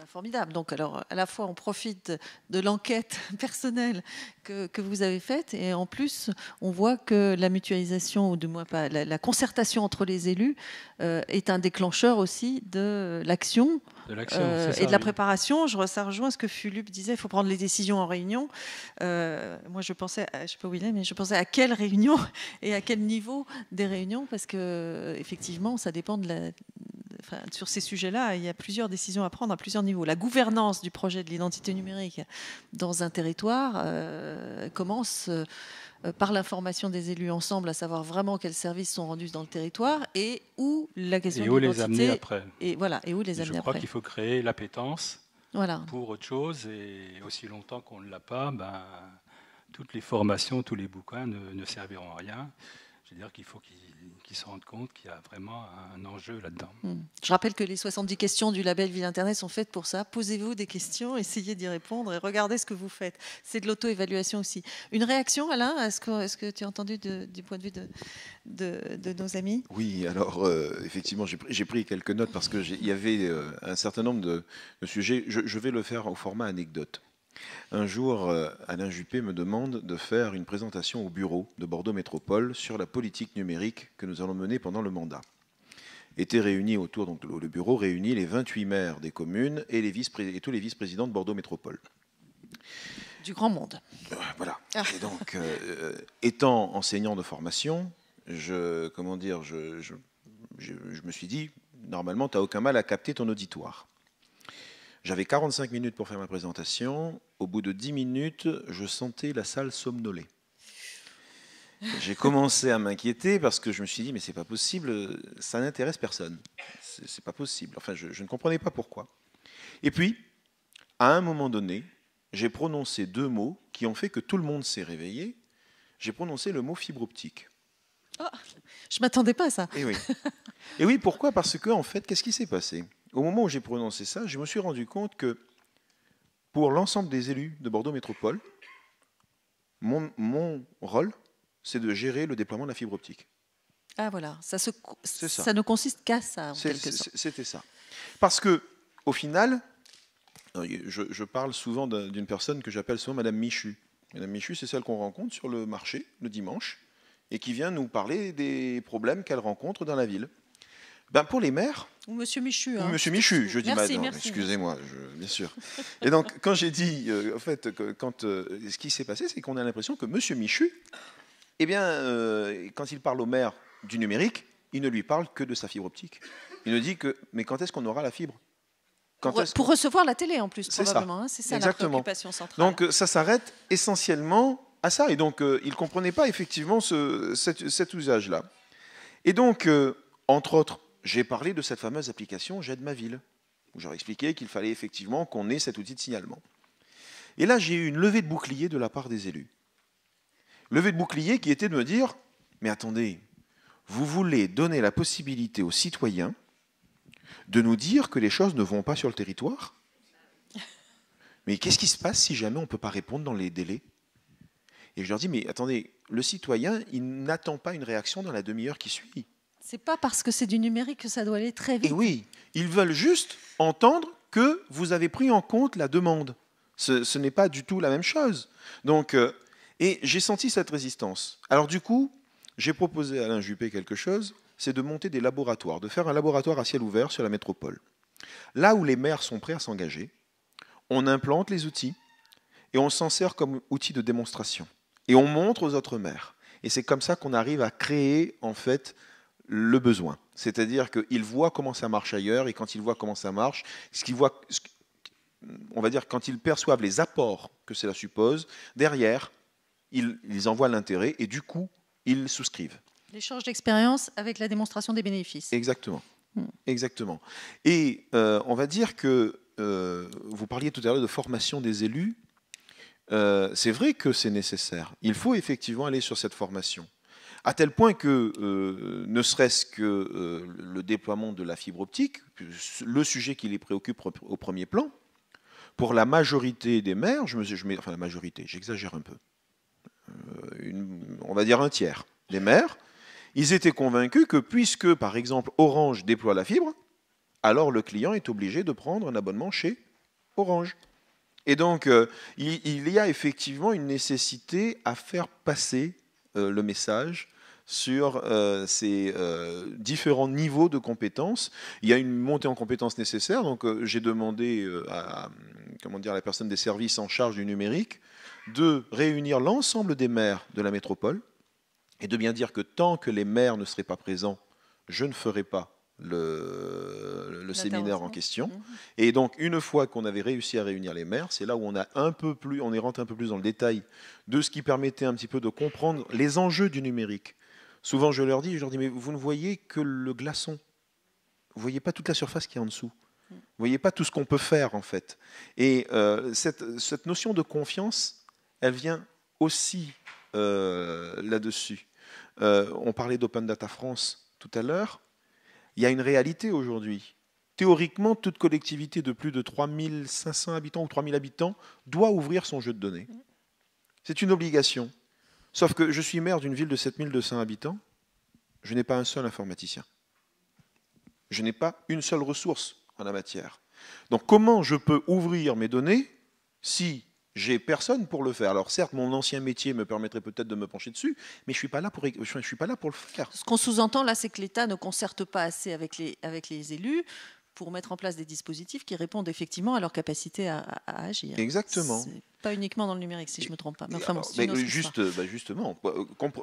Speaker 1: Formidable. Donc, alors, à la fois, on profite de l'enquête personnelle que vous avez faite, et en plus, on voit que la mutualisation, ou du moins pas, la concertation entre les élus est un déclencheur aussi de l'action et de la préparation. Ça rejoint ce que Philippe disait, il faut prendre les décisions en réunion. Moi, je pensais, je ne sais pas où il est, mais je pensais à quelle réunion et à quel niveau des réunions, parce que effectivement, ça dépend sur ces sujets-là, il y a plusieurs décisions à prendre à plusieurs niveaux. La gouvernance du projet de l'identité numérique dans un territoire commence par l'information des élus ensemble, à savoir vraiment quels services sont rendus dans le territoire et où la question de l'identité...
Speaker 4: Et où les amener après.
Speaker 1: Et voilà, et où les amener après.
Speaker 4: Je crois qu'il faut créer l'appétence pour autre chose, et aussi longtemps qu'on ne l'a pas, toutes les formations, tous les bouquins ne serviront à rien. C'est-à-dire qu'il faut qu'ils se rendent compte qu'il y a vraiment un enjeu là-dedans.
Speaker 1: Je rappelle que les 70 questions du label Ville Internet sont faites pour ça. Posez-vous des questions, essayez d'y répondre et regardez ce que vous faites. C'est de l'auto-évaluation aussi. Une réaction, Alain, est-ce que tu as entendu du point de vue de nos amis?
Speaker 2: Oui, alors effectivement, j'ai pris quelques notes parce qu'il y avait un certain nombre de sujets. Je vais le faire au format anecdote. Un jour, Alain Juppé me demande de faire une présentation au bureau de Bordeaux Métropole sur la politique numérique que nous allons mener pendant le mandat. Étaient réunis autour, donc le bureau réunit les 28 maires des communes et tous les vice-présidents de Bordeaux Métropole.
Speaker 1: Du grand monde.
Speaker 2: Voilà. Et donc, étant enseignant de formation, je me suis dit, normalement, tu n'as aucun mal à capter ton auditoire. J'avais 45 minutes pour faire ma présentation. Au bout de 10 minutes, je sentais la salle somnoler. J'ai commencé à m'inquiéter parce que je me suis dit, mais c'est pas possible, ça n'intéresse personne. C'est pas possible. Enfin, je ne comprenais pas pourquoi. Et puis, à un moment donné, j'ai prononcé 2 mots qui ont fait que tout le monde s'est réveillé. J'ai prononcé le mot fibre optique.
Speaker 1: Oh, je ne m'attendais pas à ça.
Speaker 2: Et oui. Et oui, pourquoi? Parce que, en fait, qu'est-ce qui s'est passé? Au moment où j'ai prononcé ça, je me suis rendu compte que pour l'ensemble des élus de Bordeaux Métropole, mon rôle, c'est de gérer le déploiement de la fibre optique.
Speaker 1: Ah voilà, ça ne consiste qu'à ça, en quelque sorte.
Speaker 2: C'était ça. Parce que, au final, je parle souvent d'une personne que j'appelle souvent Madame Michu. Madame Michu, c'est celle qu'on rencontre sur le marché le dimanche et qui vient nous parler des problèmes qu'elle rencontre dans la ville. Pour les maires...
Speaker 1: Ou Monsieur Michu.
Speaker 2: Ou Monsieur Michu, je dis
Speaker 1: merci,
Speaker 2: maintenant, excusez-moi, bien sûr. Et donc, quand j'ai dit, en fait, ce qui s'est passé, c'est qu'on a l'impression que Monsieur Michu, eh bien, quand il parle au maire du numérique, il ne lui parle que de sa fibre optique. Il ne dit que, mais quand est-ce qu'on aura la fibre?
Speaker 1: Pour recevoir la télé, en plus, probablement. C'est ça, la préoccupation centrale.
Speaker 2: Donc, ça s'arrête essentiellement à ça. Et donc, il ne comprenait pas, effectivement, cet usage-là. Et donc, entre autres, j'ai parlé de cette fameuse application J'aide ma ville, où j'aurais expliqué qu'il fallait effectivement qu'on ait cet outil de signalement. Et là, j'ai eu une levée de bouclier de la part des élus. Levée de bouclier qui était de me dire, mais attendez, vous voulez donner la possibilité aux citoyens de nous dire que les choses ne vont pas sur le territoire? Mais qu'est-ce qui se passe si jamais on ne peut pas répondre dans les délais? Et je leur dis, mais attendez, le citoyen, il n'attend pas une réaction dans la demi-heure qui suit.
Speaker 1: C'est pas parce que c'est du numérique que ça doit aller très vite.
Speaker 2: Et oui, ils veulent juste entendre que vous avez pris en compte la demande. Ce n'est pas du tout la même chose. Donc, et j'ai senti cette résistance. Alors du coup, j'ai proposé à Alain Juppé quelque chose, c'est de monter des laboratoires, de faire un laboratoire à ciel ouvert sur la métropole. Là où les maires sont prêts à s'engager, on implante les outils et on s'en sert comme outil de démonstration. Et on montre aux autres maires. Et c'est comme ça qu'on arrive à créer, en fait, le besoin. C'est-à-dire qu'ils voient comment ça marche ailleurs, et quand ils voient comment ça marche, on va dire, quand ils perçoivent les apports que cela suppose, derrière, ils en voient l'intérêt, et du coup, ils souscrivent.
Speaker 1: L'échange d'expérience avec la démonstration des bénéfices.
Speaker 2: Exactement. Exactement. Et on va dire que, vous parliez tout à l'heure de formation des élus, c'est vrai que c'est nécessaire. Il faut effectivement aller sur cette formation. À tel point que, ne serait-ce que le déploiement de la fibre optique, le sujet qui les préoccupe au premier plan, pour la majorité des maires, enfin la majorité, j'exagère un peu, on va dire un tiers des maires, ils étaient convaincus que puisque, par exemple, Orange déploie la fibre, alors le client est obligé de prendre un abonnement chez Orange. Et donc, il y a effectivement une nécessité à faire passer le message sur ces différents niveaux de compétences. Il y a une montée en compétences nécessaire. Donc, j'ai demandé à la personne des services en charge du numérique de réunir l'ensemble des maires de la métropole et de bien dire que tant que les maires ne seraient pas présents, je ne ferai pas le séminaire en question. Et donc, une fois qu'on avait réussi à réunir les maires, c'est là où on est rentré un peu plus dans le détail de ce qui permettait un petit peu de comprendre les enjeux du numérique. Souvent, je leur dis, mais vous ne voyez que le glaçon. Vous ne voyez pas toute la surface qui est en dessous. Vous ne voyez pas tout ce qu'on peut faire, en fait. Et cette notion de confiance, elle vient aussi là-dessus. On parlait d'Open Data France tout à l'heure. Il y a une réalité aujourd'hui. Théoriquement, toute collectivité de plus de 3500 habitants ou 3000 habitants doit ouvrir son jeu de données. C'est une obligation. Sauf que je suis maire d'une ville de 7200 habitants, je n'ai pas un seul informaticien. Je n'ai pas une seule ressource en la matière. Donc comment je peux ouvrir mes données si j'ai personne pour le faire? Alors certes, mon ancien métier me permettrait peut-être de me pencher dessus, mais je ne suis pas là pour le faire.
Speaker 1: Ce qu'on sous-entend là, c'est que l'État ne concerte pas assez avec les élus pour mettre en place des dispositifs qui répondent effectivement à leur capacité à agir.
Speaker 2: Exactement.
Speaker 1: Pas uniquement dans le numérique, si je ne me trompe pas. Mais enfin,
Speaker 2: justement,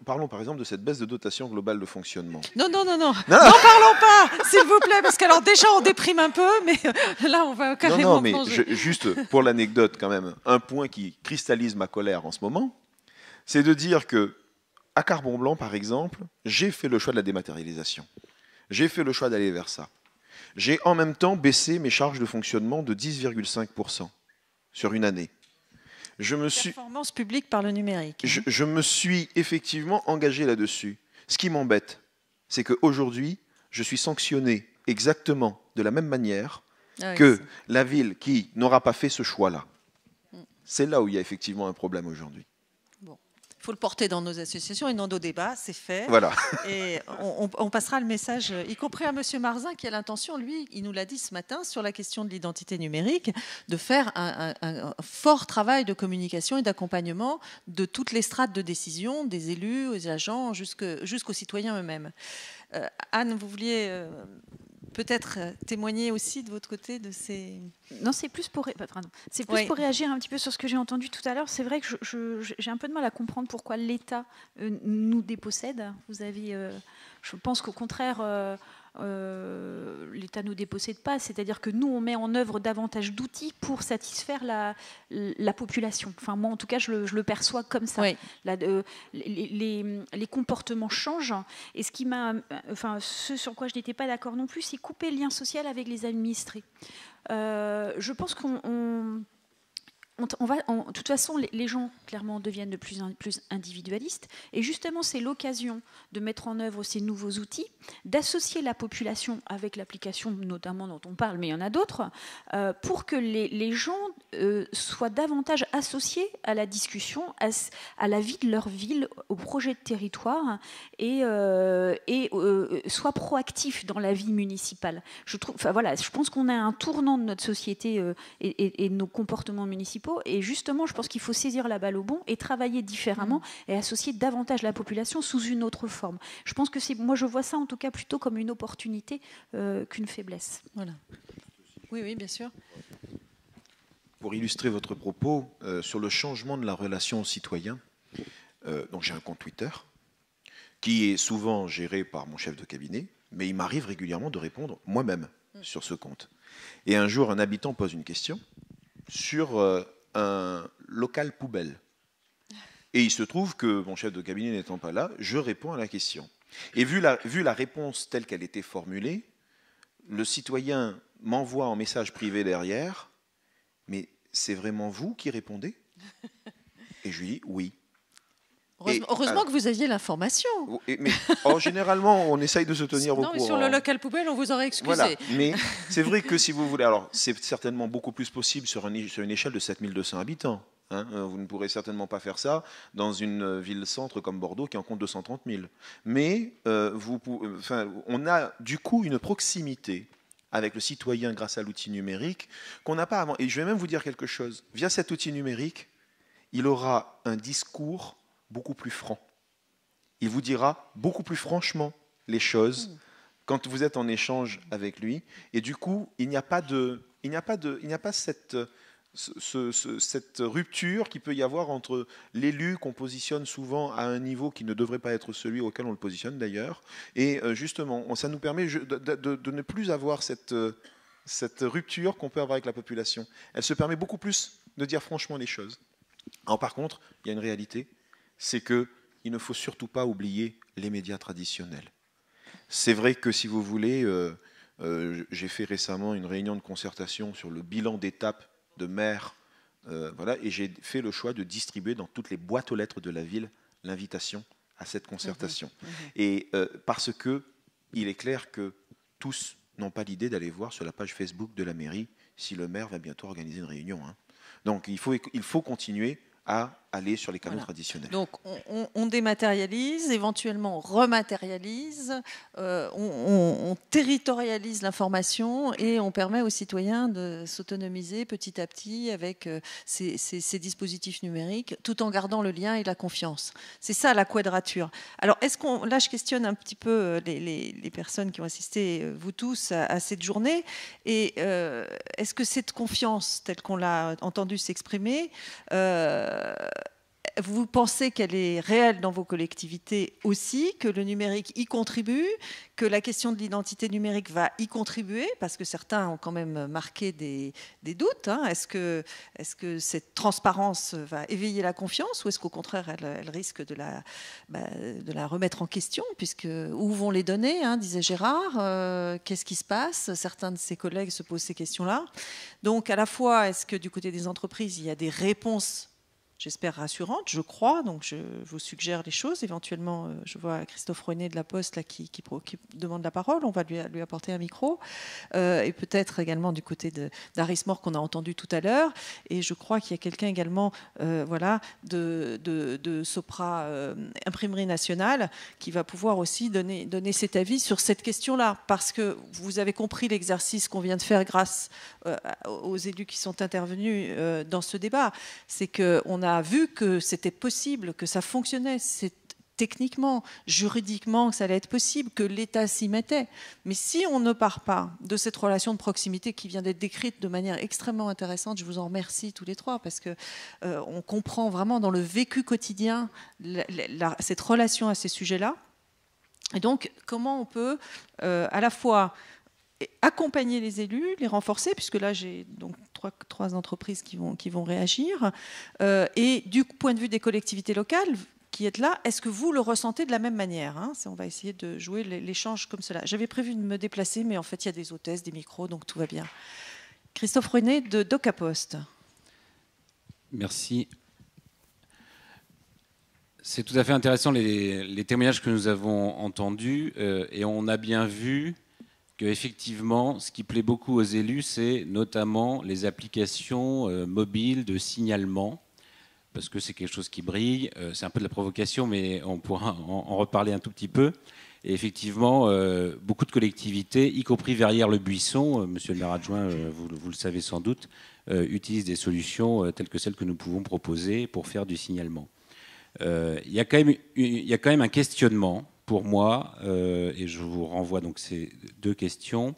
Speaker 2: parlons par exemple de cette baisse de dotation globale de fonctionnement.
Speaker 1: Non, n'en parlons pas, s'il vous plaît, parce qu'alors déjà on déprime un peu, mais là on va carrément plonger.
Speaker 2: Juste pour l'anecdote quand même, un point qui cristallise ma colère en ce moment, c'est de dire que à Carbon-Blanc, par exemple, j'ai fait le choix de la dématérialisation. J'ai fait le choix d'aller vers ça. J'ai en même temps baissé mes charges de fonctionnement de 10,5% sur une année.
Speaker 1: Performance publique par le numérique.
Speaker 2: Je me suis effectivement engagé là-dessus. Ce qui m'embête, c'est qu'aujourd'hui, je suis sanctionné exactement de la même manière que la ville qui n'aura pas fait ce choix-là. C'est là où il y a effectivement un problème aujourd'hui.
Speaker 1: Bon. Il faut le porter dans nos associations et dans nos débats, c'est fait.
Speaker 2: Voilà.
Speaker 1: Et on passera le message, y compris à M. Marzin, qui a l'intention, lui, il nous l'a dit ce matin, sur la question de l'identité numérique, de faire un fort travail de communication et d'accompagnement de toutes les strates de décision, des élus, aux agents, jusqu'aux citoyens eux-mêmes. Anne, vous vouliez peut-être témoigner aussi de votre côté de ces...
Speaker 3: Non, c'est plus pour réagir un petit peu sur ce que j'ai entendu tout à l'heure. C'est vrai que j'ai un peu de mal à comprendre pourquoi l'État nous dépossède. Vous avez, je pense qu'au contraire, l'État ne nous dépossède pas. C'est-à-dire que nous, on met en œuvre davantage d'outils pour satisfaire la population. Enfin, moi, en tout cas, je le perçois comme ça. Oui. Les comportements changent. Et ce sur quoi je n'étais pas d'accord non plus, c'est couper le lien social avec les administrés. Je pense de toute façon, les gens, clairement, deviennent de plus en plus individualistes. Et justement, c'est l'occasion de mettre en œuvre ces nouveaux outils, d'associer la population avec l'application, notamment dont on parle, mais il y en a d'autres, pour que les gens soient davantage associés à la discussion, à la vie de leur ville, au projet de territoire, et soient proactifs dans la vie municipale. Je pense qu'on a un tournant de notre société et de nos comportements municipaux. Et justement, je pense qu'il faut saisir la balle au bond et travailler différemment et associer davantage la population sous une autre forme. Je pense que moi, je vois ça en tout cas plutôt comme une opportunité qu'une faiblesse.
Speaker 1: Voilà. Oui, bien sûr.
Speaker 2: Pour illustrer votre propos sur le changement de la relation aux citoyens, donc j'ai un compte Twitter qui est souvent géré par mon chef de cabinet, mais il m'arrive régulièrement de répondre moi-même sur ce compte. Et un jour, un habitant pose une question sur un local poubelle. Et il se trouve que mon chef de cabinet n'étant pas là, je réponds à la question. Et vu la réponse telle qu'elle était formulée, le citoyen m'envoie en message privé derrière, mais c'est vraiment vous qui répondez? Et je lui dis oui.
Speaker 1: Heureusement que vous aviez l'information.
Speaker 2: Mais généralement, on essaye de se tenir au courant.
Speaker 1: Non, mais sur le local poubelle, on vous aurait excusé.
Speaker 2: Voilà. Mais c'est vrai que si vous voulez, alors c'est certainement beaucoup plus possible sur une échelle de 7200 habitants. Hein. Vous ne pourrez certainement pas faire ça dans une ville-centre comme Bordeaux qui en compte 230 000. Mais on a du coup une proximité avec le citoyen grâce à l'outil numérique qu'on n'a pas avant. Et je vais même vous dire quelque chose. Via cet outil numérique, il aura un discours beaucoup plus franc. Il vous dira beaucoup plus franchement les choses quand vous êtes en échange avec lui. Et du coup, il n'y a pas cette rupture qu'il peut y avoir entre l'élu qu'on positionne souvent à un niveau qui ne devrait pas être celui auquel on le positionne d'ailleurs. Et justement, ça nous permet de ne plus avoir cette rupture qu'on peut avoir avec la population. Elle se permet beaucoup plus de dire franchement les choses. Alors, par contre, il y a une réalité, c'est qu'il ne faut surtout pas oublier les médias traditionnels. C'est vrai que si vous voulez, j'ai fait récemment une réunion de concertation sur le bilan d'étape de maire, voilà, et j'ai fait le choix de distribuer dans toutes les boîtes aux lettres de la ville l'invitation à cette concertation. Et parce que il est clair que tous n'ont pas l'idée d'aller voir sur la page Facebook de la mairie si le maire va bientôt organiser une réunion. Hein. Donc il faut continuer à aller sur les canaux traditionnels.
Speaker 1: Donc on dématérialise, éventuellement on rematérialise, on territorialise l'information et on permet aux citoyens de s'autonomiser petit à petit avec ces dispositifs numériques tout en gardant le lien et la confiance. C'est ça la quadrature. Alors là je questionne un petit peu les personnes qui ont assisté, vous tous, à cette journée, et est-ce que cette confiance telle qu'on l'a entendu s'exprimer, vous pensez qu'elle est réelle dans vos collectivités aussi, que le numérique y contribue, que la question de l'identité numérique va y contribuer, parce que certains ont quand même marqué des doutes. Hein. Est-ce que cette transparence va éveiller la confiance, ou est-ce qu'au contraire elle risque de la remettre en question, puisque où vont les données, hein, disait Gérard, qu'est-ce qui se passe? Certains de ses collègues se posent ces questions-là. Donc à la fois, est-ce que du côté des entreprises, il y a des réponses, j'espère rassurante, je crois, donc je vous suggère les choses. Éventuellement, je vois Christophe René de la Poste là, qui demande la parole, on va lui apporter un micro. Et peut-être également du côté d'Aris Mort qu'on a entendu tout à l'heure. Et je crois qu'il y a quelqu'un également de Sopra Imprimerie Nationale qui va pouvoir aussi donner cet avis sur cette question-là. Parce que vous avez compris l'exercice qu'on vient de faire grâce aux élus qui sont intervenus dans ce débat. C'est qu'on a vu que c'était possible, que ça fonctionnait, c'est techniquement, juridiquement, que ça allait être possible, que l'État s'y mettait. Mais si on ne part pas de cette relation de proximité qui vient d'être décrite de manière extrêmement intéressante, je vous en remercie tous les trois, parce que on comprend vraiment dans le vécu quotidien cette relation à ces sujets-là. Et donc, comment on peut à la fois accompagner les élus, les renforcer, puisque là j'ai donc trois entreprises qui vont réagir, et du point de vue des collectivités locales qui êtes là, est-ce que vous le ressentez de la même manière, hein? On va essayer de jouer l'échange comme cela. J'avais prévu de me déplacer, mais en fait il y a des hôtesses, des micros, donc tout va bien. Christophe René de DocAposte.
Speaker 5: Merci. C'est tout à fait intéressant les témoignages que nous avons entendus, et on a bien vu qu'effectivement, ce qui plaît beaucoup aux élus, c'est notamment les applications mobiles de signalement, parce que c'est quelque chose qui brille. C'est un peu de la provocation, mais on pourra en reparler un tout petit peu. Et effectivement, beaucoup de collectivités, y compris Verrières-le-Buisson, monsieur le maire adjoint, vous le savez sans doute, utilisent des solutions telles que celles que nous pouvons proposer pour faire du signalement. Il y a quand même un questionnement pour moi, et je vous renvoie donc ces deux questions.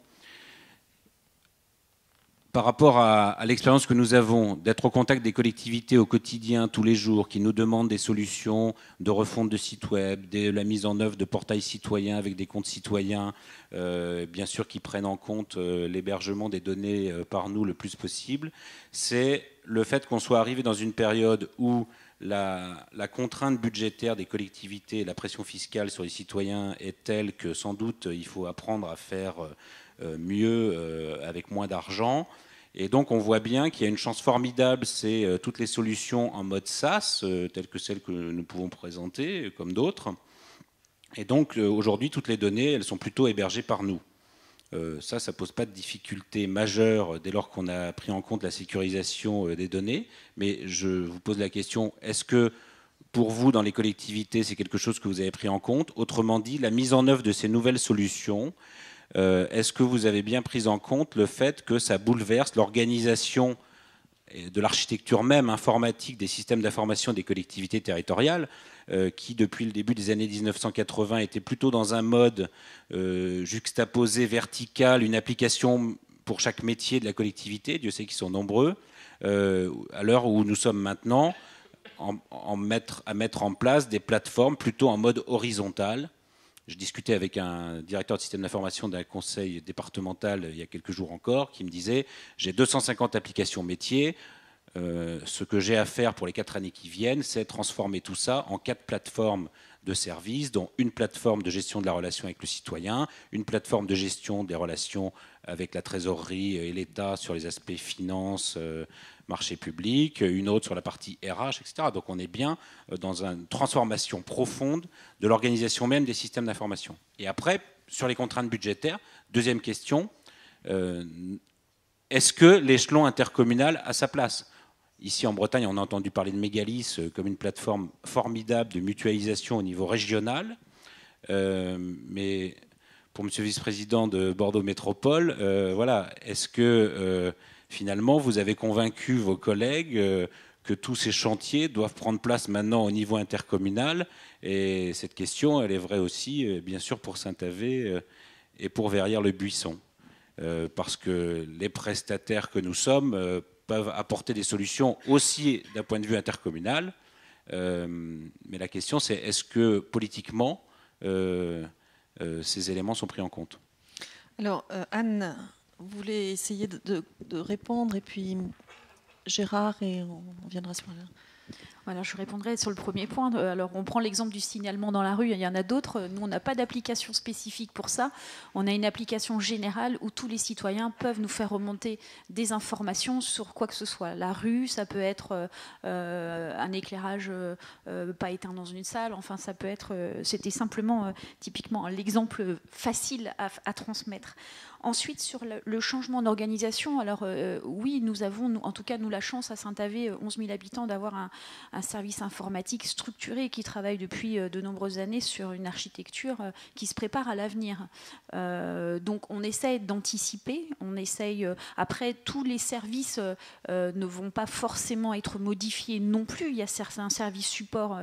Speaker 5: Par rapport à l'expérience que nous avons d'être au contact des collectivités au quotidien, tous les jours, qui nous demandent des solutions de refonte de sites web, de la mise en œuvre de portails citoyens avec des comptes citoyens, bien sûr qui prennent en compte l'hébergement des données par nous le plus possible, c'est le fait qu'on soit arrivé dans une période où la contrainte budgétaire des collectivités, la pression fiscale sur les citoyens est telle que sans doute il faut apprendre à faire mieux avec moins d'argent. Et donc on voit bien qu'il y a une chance formidable, c'est toutes les solutions en mode SaaS, telles que celles que nous pouvons présenter, comme d'autres. Et donc aujourd'hui, toutes les données, elles sont plutôt hébergées par nous. Ça ne pose pas de difficulté majeure dès lors qu'on a pris en compte la sécurisation des données. Mais je vous pose la question, est-ce que pour vous, dans les collectivités, c'est quelque chose que vous avez pris en compte? Autrement dit, la mise en œuvre de ces nouvelles solutions, est-ce que vous avez bien pris en compte le fait que ça bouleverse l'organisation de l'architecture même informatique des systèmes d'information des collectivités territoriales, qui depuis le début des années 1980 était plutôt dans un mode juxtaposé vertical, une application pour chaque métier de la collectivité, Dieu sait qu'ils sont nombreux, à l'heure où nous sommes maintenant, à mettre en place des plateformes plutôt en mode horizontal. Je discutais avec un directeur de système d'information d'un conseil départemental il y a quelques jours encore, qui me disait « J'ai 250 applications métiers, ce que j'ai à faire pour les 4 années qui viennent, c'est transformer tout ça en 4 plateformes de services, dont une plateforme de gestion de la relation avec le citoyen, une plateforme de gestion des relations avec la trésorerie et l'État sur les aspects finances, marché public, une autre sur la partie RH, etc. » Donc on est bien dans une transformation profonde de l'organisation même des systèmes d'information. Et après, sur les contraintes budgétaires, deuxième question, est-ce que l'échelon intercommunal a sa place ? Ici en Bretagne, on a entendu parler de Mégalis comme une plateforme formidable de mutualisation au niveau régional. Mais pour Monsieur le vice-président de Bordeaux Métropole, voilà, est-ce que finalement vous avez convaincu vos collègues que tous ces chantiers doivent prendre place maintenant au niveau intercommunal? Et cette question, elle est vraie aussi, bien sûr, pour Saint-Avé et pour Verrières-le-Buisson. Parce que les prestataires que nous sommes peuvent apporter des solutions aussi d'un point de vue intercommunal. Mais la question, c'est est-ce que politiquement, ces éléments sont pris en compte?
Speaker 1: Alors, Anne, vous voulez essayer de répondre, et puis Gérard, et on viendra sur là.
Speaker 3: Voilà, je répondrai sur le premier point. Alors, on prend l'exemple du signalement dans la rue, il y en a d'autres. Nous, on n'a pas d'application spécifique pour ça. On a une application générale où tous les citoyens peuvent nous faire remonter des informations sur quoi que ce soit. La rue, ça peut être un éclairage pas éteint dans une salle. Enfin, ça peut être... C'était simplement, typiquement, l'exemple facile à transmettre. Ensuite, sur le changement d'organisation, alors oui, nous avons, en tout cas, nous, la chance à Saint-Avé, 11 000 habitants, d'avoir un service informatique structuré qui travaille depuis de nombreuses années sur une architecture qui se prépare à l'avenir. Donc, on essaye d'anticiper, on essaye... après, tous les services ne vont pas forcément être modifiés non plus. Il y a certains services supports,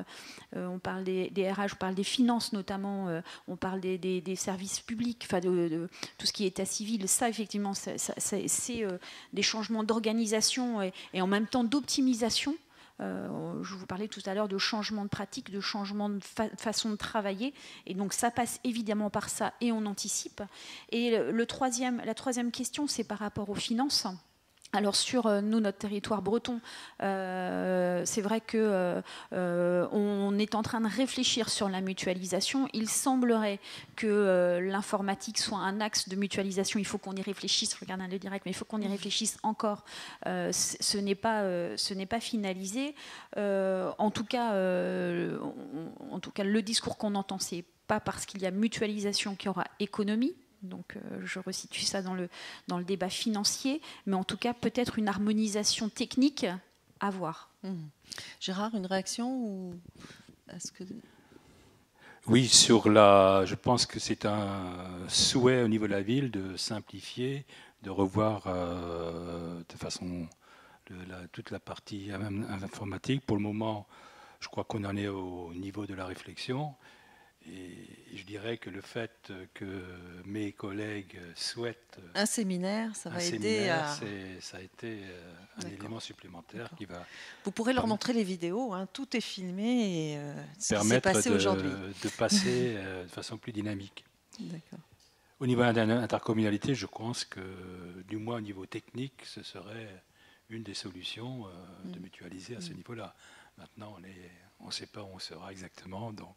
Speaker 3: on parle des RH, on parle des finances notamment, on parle des services publics, enfin de tout ce qui est état civil. Ça, effectivement, c'est des changements d'organisation et en même temps d'optimisation. Je vous parlais tout à l'heure de changement de pratique, de changement de façon de travailler. Et donc, ça passe évidemment par ça et on anticipe. Et la troisième question, c'est par rapport aux finances. Alors sur nous, notre territoire breton, c'est vrai que on est en train de réfléchir sur la mutualisation. Il semblerait que l'informatique soit un axe de mutualisation. Il faut qu'on y réfléchisse. Je regarde le direct, mais il faut qu'on y réfléchisse encore. Ce n'est pas finalisé. En tout cas, le discours qu'on entend, c'est pas parce qu'il y a mutualisation qu'il y aura économie. Donc je resitue ça dans le débat financier, mais en tout cas peut-être une harmonisation technique à voir.
Speaker 1: Gérard, une réaction ou est-ce que...
Speaker 4: Oui, je pense que c'est un souhait au niveau de la ville de simplifier, de revoir de façon toute la partie informatique. Pour le moment, je crois qu'on en est au niveau de la réflexion. Et je dirais que le fait que mes collègues souhaitent...
Speaker 1: Un séminaire, ça va aider à...
Speaker 4: Ça a été un élément supplémentaire qui va...
Speaker 1: Vous pourrez leur montrer les vidéos, hein, tout est filmé et ce qui s'est passé aujourd'hui.
Speaker 4: De passer de façon plus dynamique.
Speaker 1: D'accord.
Speaker 4: Au niveau de l'intercommunalité, je pense que, du moins au niveau technique, ce serait une des solutions de mutualiser à ce niveau-là. Maintenant, on ne sait pas où on sera exactement, donc...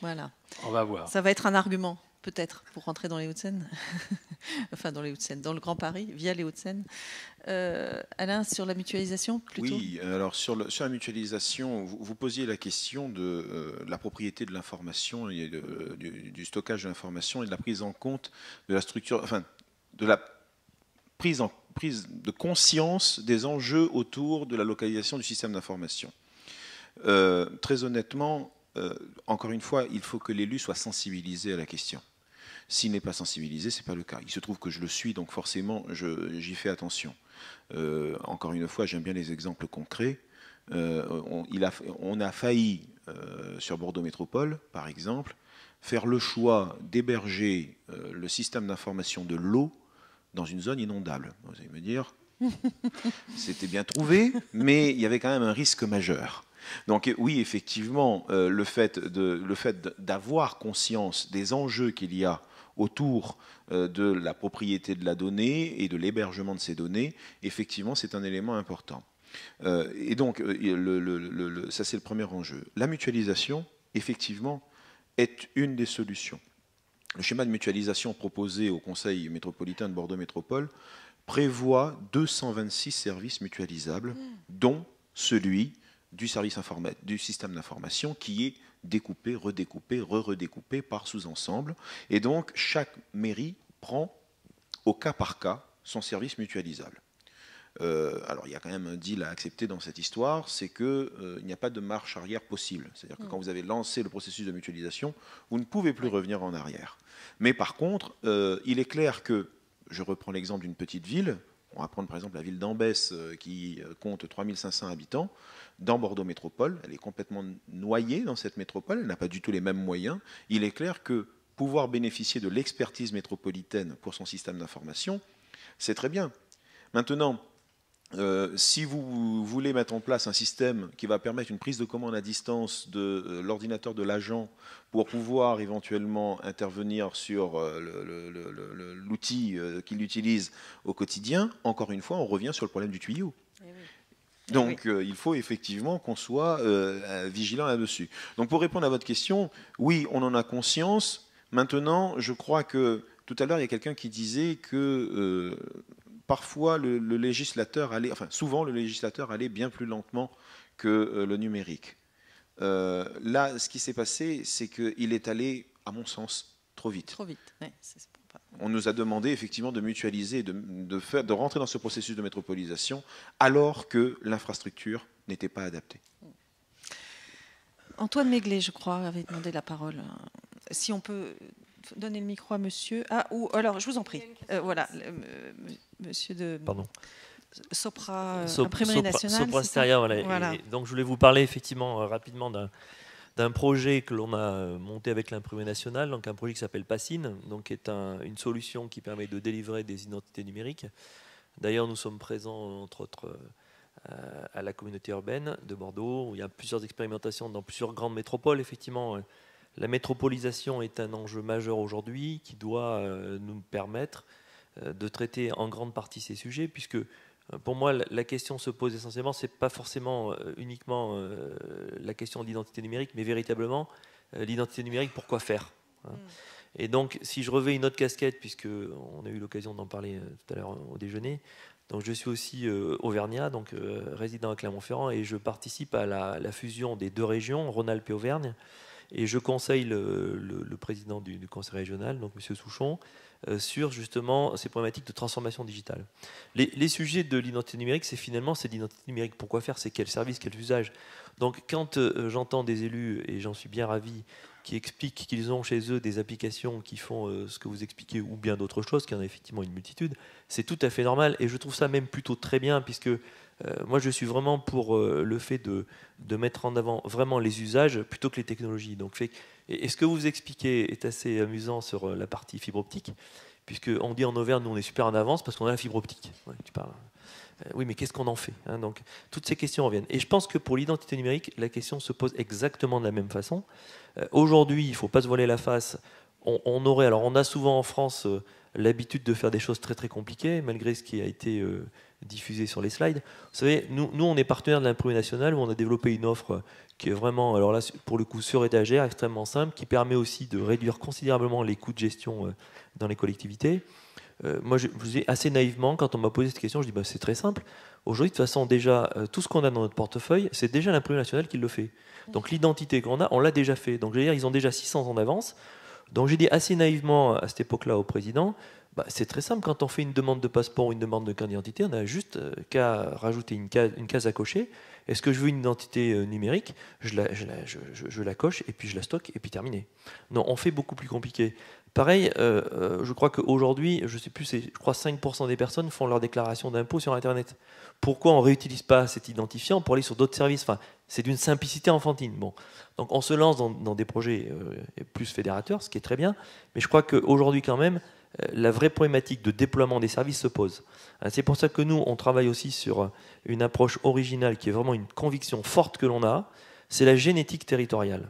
Speaker 1: Voilà.
Speaker 4: On va voir.
Speaker 1: Ça va être un argument, peut-être, pour rentrer dans les Hauts-de-Seine. Enfin, dans les Hauts-de-Seine, dans le Grand Paris, via les Hauts-de-Seine. Alain, sur la mutualisation, plutôt?
Speaker 2: Oui, alors sur la mutualisation, vous posiez la question de la propriété de l'information, et du stockage de l'information et de la prise en compte de la structure, enfin, de la prise de conscience des enjeux autour de la localisation du système d'information. Très honnêtement, encore une fois, il faut que l'élu soit sensibilisé à la question. S'il n'est pas sensibilisé, ce n'est pas le cas. Il se trouve que je le suis, donc forcément, j'y fais attention. Encore une fois, j'aime bien les exemples concrets. On a failli, sur Bordeaux Métropole, par exemple, faire le choix d'héberger le système d'information de l'eau dans une zone inondable. Vous allez me dire, c'était bien trouvé, mais il y avait quand même un risque majeur. Donc oui, effectivement, le fait d'avoir conscience des enjeux qu'il y a autour de la propriété de la donnée et de l'hébergement de ces données, effectivement, c'est un élément important. Et donc, ça c'est le premier enjeu. La mutualisation, effectivement, est une des solutions. Le schéma de mutualisation proposé au Conseil métropolitain de Bordeaux Métropole prévoit 226 services mutualisables, dont celui du système d'information qui est découpé, redécoupé, redécoupé par sous-ensemble. Et donc, chaque mairie prend au cas par cas son service mutualisable. Alors, il y a quand même un deal à accepter dans cette histoire, c'est qu'il n'y a pas de marche arrière possible. C'est-à-dire que quand vous avez lancé le processus de mutualisation, vous ne pouvez plus revenir en arrière. Mais par contre, il est clair que, je reprends l'exemple d'une petite ville, on va prendre par exemple la ville d'Ambès qui compte 3500 habitants, dans Bordeaux Métropole, elle est complètement noyée dans cette métropole, elle n'a pas du tout les mêmes moyens. Il est clair que pouvoir bénéficier de l'expertise métropolitaine pour son système d'information, c'est très bien. Maintenant, si vous voulez mettre en place un système qui va permettre une prise de commande à distance de l'ordinateur de l'agent pour pouvoir éventuellement intervenir sur l'outil qu'il utilise au quotidien, encore une fois, on revient sur le problème du tuyau. Donc il faut effectivement qu'on soit vigilant là-dessus. Donc pour répondre à votre question, oui, on en a conscience. Maintenant, je crois que tout à l'heure, il y a quelqu'un qui disait que parfois le législateur allait, enfin souvent le législateur allait bien plus lentement que le numérique. Là, ce qui s'est passé, c'est qu'il est allé, à mon sens, trop vite.
Speaker 1: Trop vite, oui.
Speaker 2: On nous a demandé effectivement de mutualiser, de rentrer dans ce processus de métropolisation, alors que l'infrastructure n'était pas adaptée.
Speaker 1: Antoine Maiglet, je crois, avait demandé la parole. Si on peut donner le micro à monsieur. Ah, ou alors, je vous en prie. Voilà, monsieur de
Speaker 6: Pardon.
Speaker 1: Sopra Imprimerie Nationale.
Speaker 6: Sopra Steria, voilà.
Speaker 1: Voilà.
Speaker 6: Donc je voulais vous parler effectivement rapidement d'un projet que l'on a monté avec l'Imprimerie Nationale, donc un projet qui s'appelle Passine, donc qui est une solution qui permet de délivrer des identités numériques. D'ailleurs, nous sommes présents, entre autres, à la communauté urbaine de Bordeaux, où il y a plusieurs expérimentations dans plusieurs grandes métropoles. Effectivement, la métropolisation est un enjeu majeur aujourd'hui qui doit nous permettre de traiter en grande partie ces sujets, puisque pour moi, la question se pose essentiellement, ce n'est pas forcément uniquement la question de l'identité numérique, mais véritablement l'identité numérique, pourquoi faire, hein. Et donc, si je revais une autre casquette, puisqu'on a eu l'occasion d'en parler tout à l'heure au déjeuner, donc je suis aussi auvergnat, donc résident à Clermont-Ferrand, et je participe à la fusion des deux régions, Rhône-Alpes et Auvergne, et je conseille le président du conseil régional, donc M. Souchon, sur justement ces problématiques de transformation digitale. Les sujets de l'identité numérique, c'est l'identité numérique. Pourquoi faire? C'est quel service, quel usage? Donc quand j'entends des élus, et j'en suis bien ravi, qui expliquent qu'ils ont chez eux des applications qui font ce que vous expliquez, ou bien d'autres choses, qu'il y en a effectivement une multitude, c'est tout à fait normal, et je trouve ça même plutôt très bien, puisque moi je suis vraiment pour le fait de mettre en avant vraiment les usages plutôt que les technologies. Donc, et ce que vous expliquez est assez amusant sur la partie fibre optique, puisqu'on dit en Auvergne, nous on est super en avance parce qu'on a la fibre optique. Ouais, tu parles. Oui, mais qu'est-ce qu'on en fait, hein? Donc, toutes ces questions reviennent. Et je pense que pour l'identité numérique, la question se pose exactement de la même façon. Aujourd'hui, il ne faut pas se voiler la face. On a souvent en France l'habitude de faire des choses très très compliquées, malgré ce qui a été diffusé sur les slides. Vous savez, nous on est partenaire de l'Imprimerie Nationale, où on a développé une offre qui est vraiment, alors là, pour le coup, sur étagère, extrêmement simple, qui permet aussi de réduire considérablement les coûts de gestion dans les collectivités. Moi, je vous dis assez naïvement, quand on m'a posé cette question, je dis c'est très simple. Aujourd'hui, de toute façon, déjà, tout ce qu'on a dans notre portefeuille, c'est déjà l'Imprimerie Nationale qui le fait. Donc l'identité qu'on a, on l'a déjà fait. Donc je veux dire, ils ont déjà 600 ans d'avance. Donc j'ai dit assez naïvement à cette époque-là au président, c'est très simple, quand on fait une demande de passeport ou une demande de carte d'identité, on a juste qu'à rajouter une case à cocher. Est-ce que je veux une identité numérique? Je la coche et puis je la stocke et puis terminé. Non, on fait beaucoup plus compliqué. Pareil, je crois qu'aujourd'hui, je sais plus, je crois 5% des personnes font leur déclaration d'impôt sur Internet. Pourquoi on ne réutilise pas cet identifiant pour aller sur d'autres services? Enfin, c'est d'une simplicité enfantine. Bon. Donc on se lance dans des projets plus fédérateurs, ce qui est très bien, mais je crois qu'aujourd'hui quand même, la vraie problématique de déploiement des services se pose. C'est pour ça que nous, on travaille aussi sur une approche originale qui est vraiment une conviction forte que l'on a, c'est la génétique territoriale.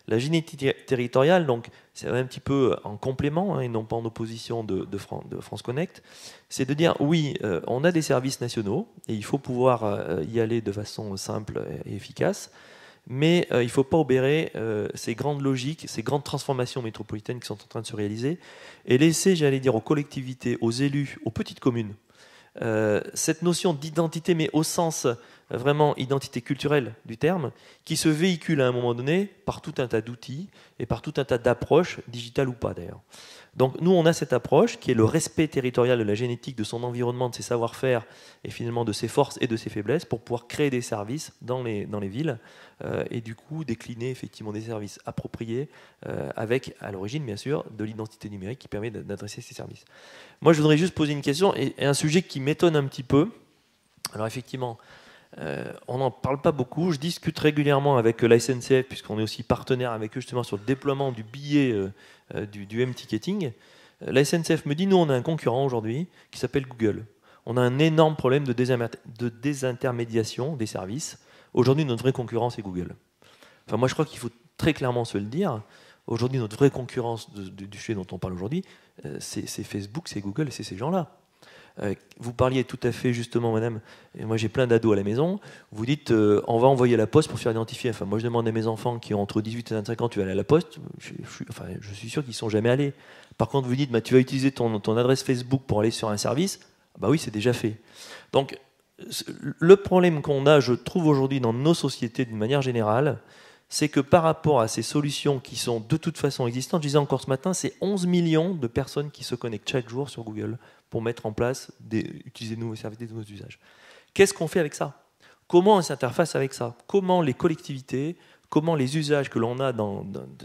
Speaker 6: La génétique territoriale, donc, c'est un petit peu en complément, et non pas en opposition de France Connect, c'est de dire, oui, on a des services nationaux, et il faut pouvoir y aller de façon simple et efficace, mais il ne faut pas obérer ces grandes logiques, ces grandes transformations métropolitaines qui sont en train de se réaliser, et laisser, j'allais dire, aux collectivités, aux élus, aux petites communes, cette notion d'identité, mais au sens vraiment identité culturelle du terme, qui se véhicule à un moment donné par tout un tas d'outils et par tout un tas d'approches, digitales ou pas d'ailleurs. Donc nous, on a cette approche qui est le respect territorial de la génétique, de son environnement, de ses savoir-faire et finalement de ses forces et de ses faiblesses pour pouvoir créer des services dans les villes et du coup décliner effectivement des services appropriés avec à l'origine bien sûr de l'identité numérique qui permet d'adresser ces services. Moi je voudrais juste poser une question et un sujet qui m'étonne un petit peu. Alors effectivement, on n'en parle pas beaucoup. Je discute régulièrement avec la SNCF, puisqu'on est aussi partenaire avec eux justement sur le déploiement du billet du M-ticketing. La SNCF me dit, nous on a un concurrent aujourd'hui qui s'appelle Google. On a un énorme problème de désintermédiation des services. Aujourd'hui, notre vraie concurrence est Google. Enfin, moi je crois qu'il faut très clairement se le dire. Aujourd'hui, notre vraie concurrence du sujet dont on parle aujourd'hui, c'est Facebook, c'est Google, c'est ces gens-là. Vous parliez tout à fait justement, madame, et moi j'ai plein d'ados à la maison, vous dites on va envoyer à la poste pour faire identifier. Enfin, moi je demande à mes enfants qui ont entre 18 et 25 ans, tu vas aller à la poste, je suis sûr qu'ils ne sont jamais allés. Par contre, vous dites tu vas utiliser ton adresse Facebook pour aller sur un service, bah oui, c'est déjà fait. Donc le problème qu'on a, je trouve aujourd'hui dans nos sociétés d'une manière générale, c'est que par rapport à ces solutions qui sont de toute façon existantes, je disais encore ce matin, c'est 11 millions de personnes qui se connectent chaque jour sur Google pour mettre en place, utiliser de nouveaux services, des nouveaux usages. Qu'est-ce qu'on fait avec ça? Comment on s'interface avec ça? Comment les collectivités, comment les usages que l'on a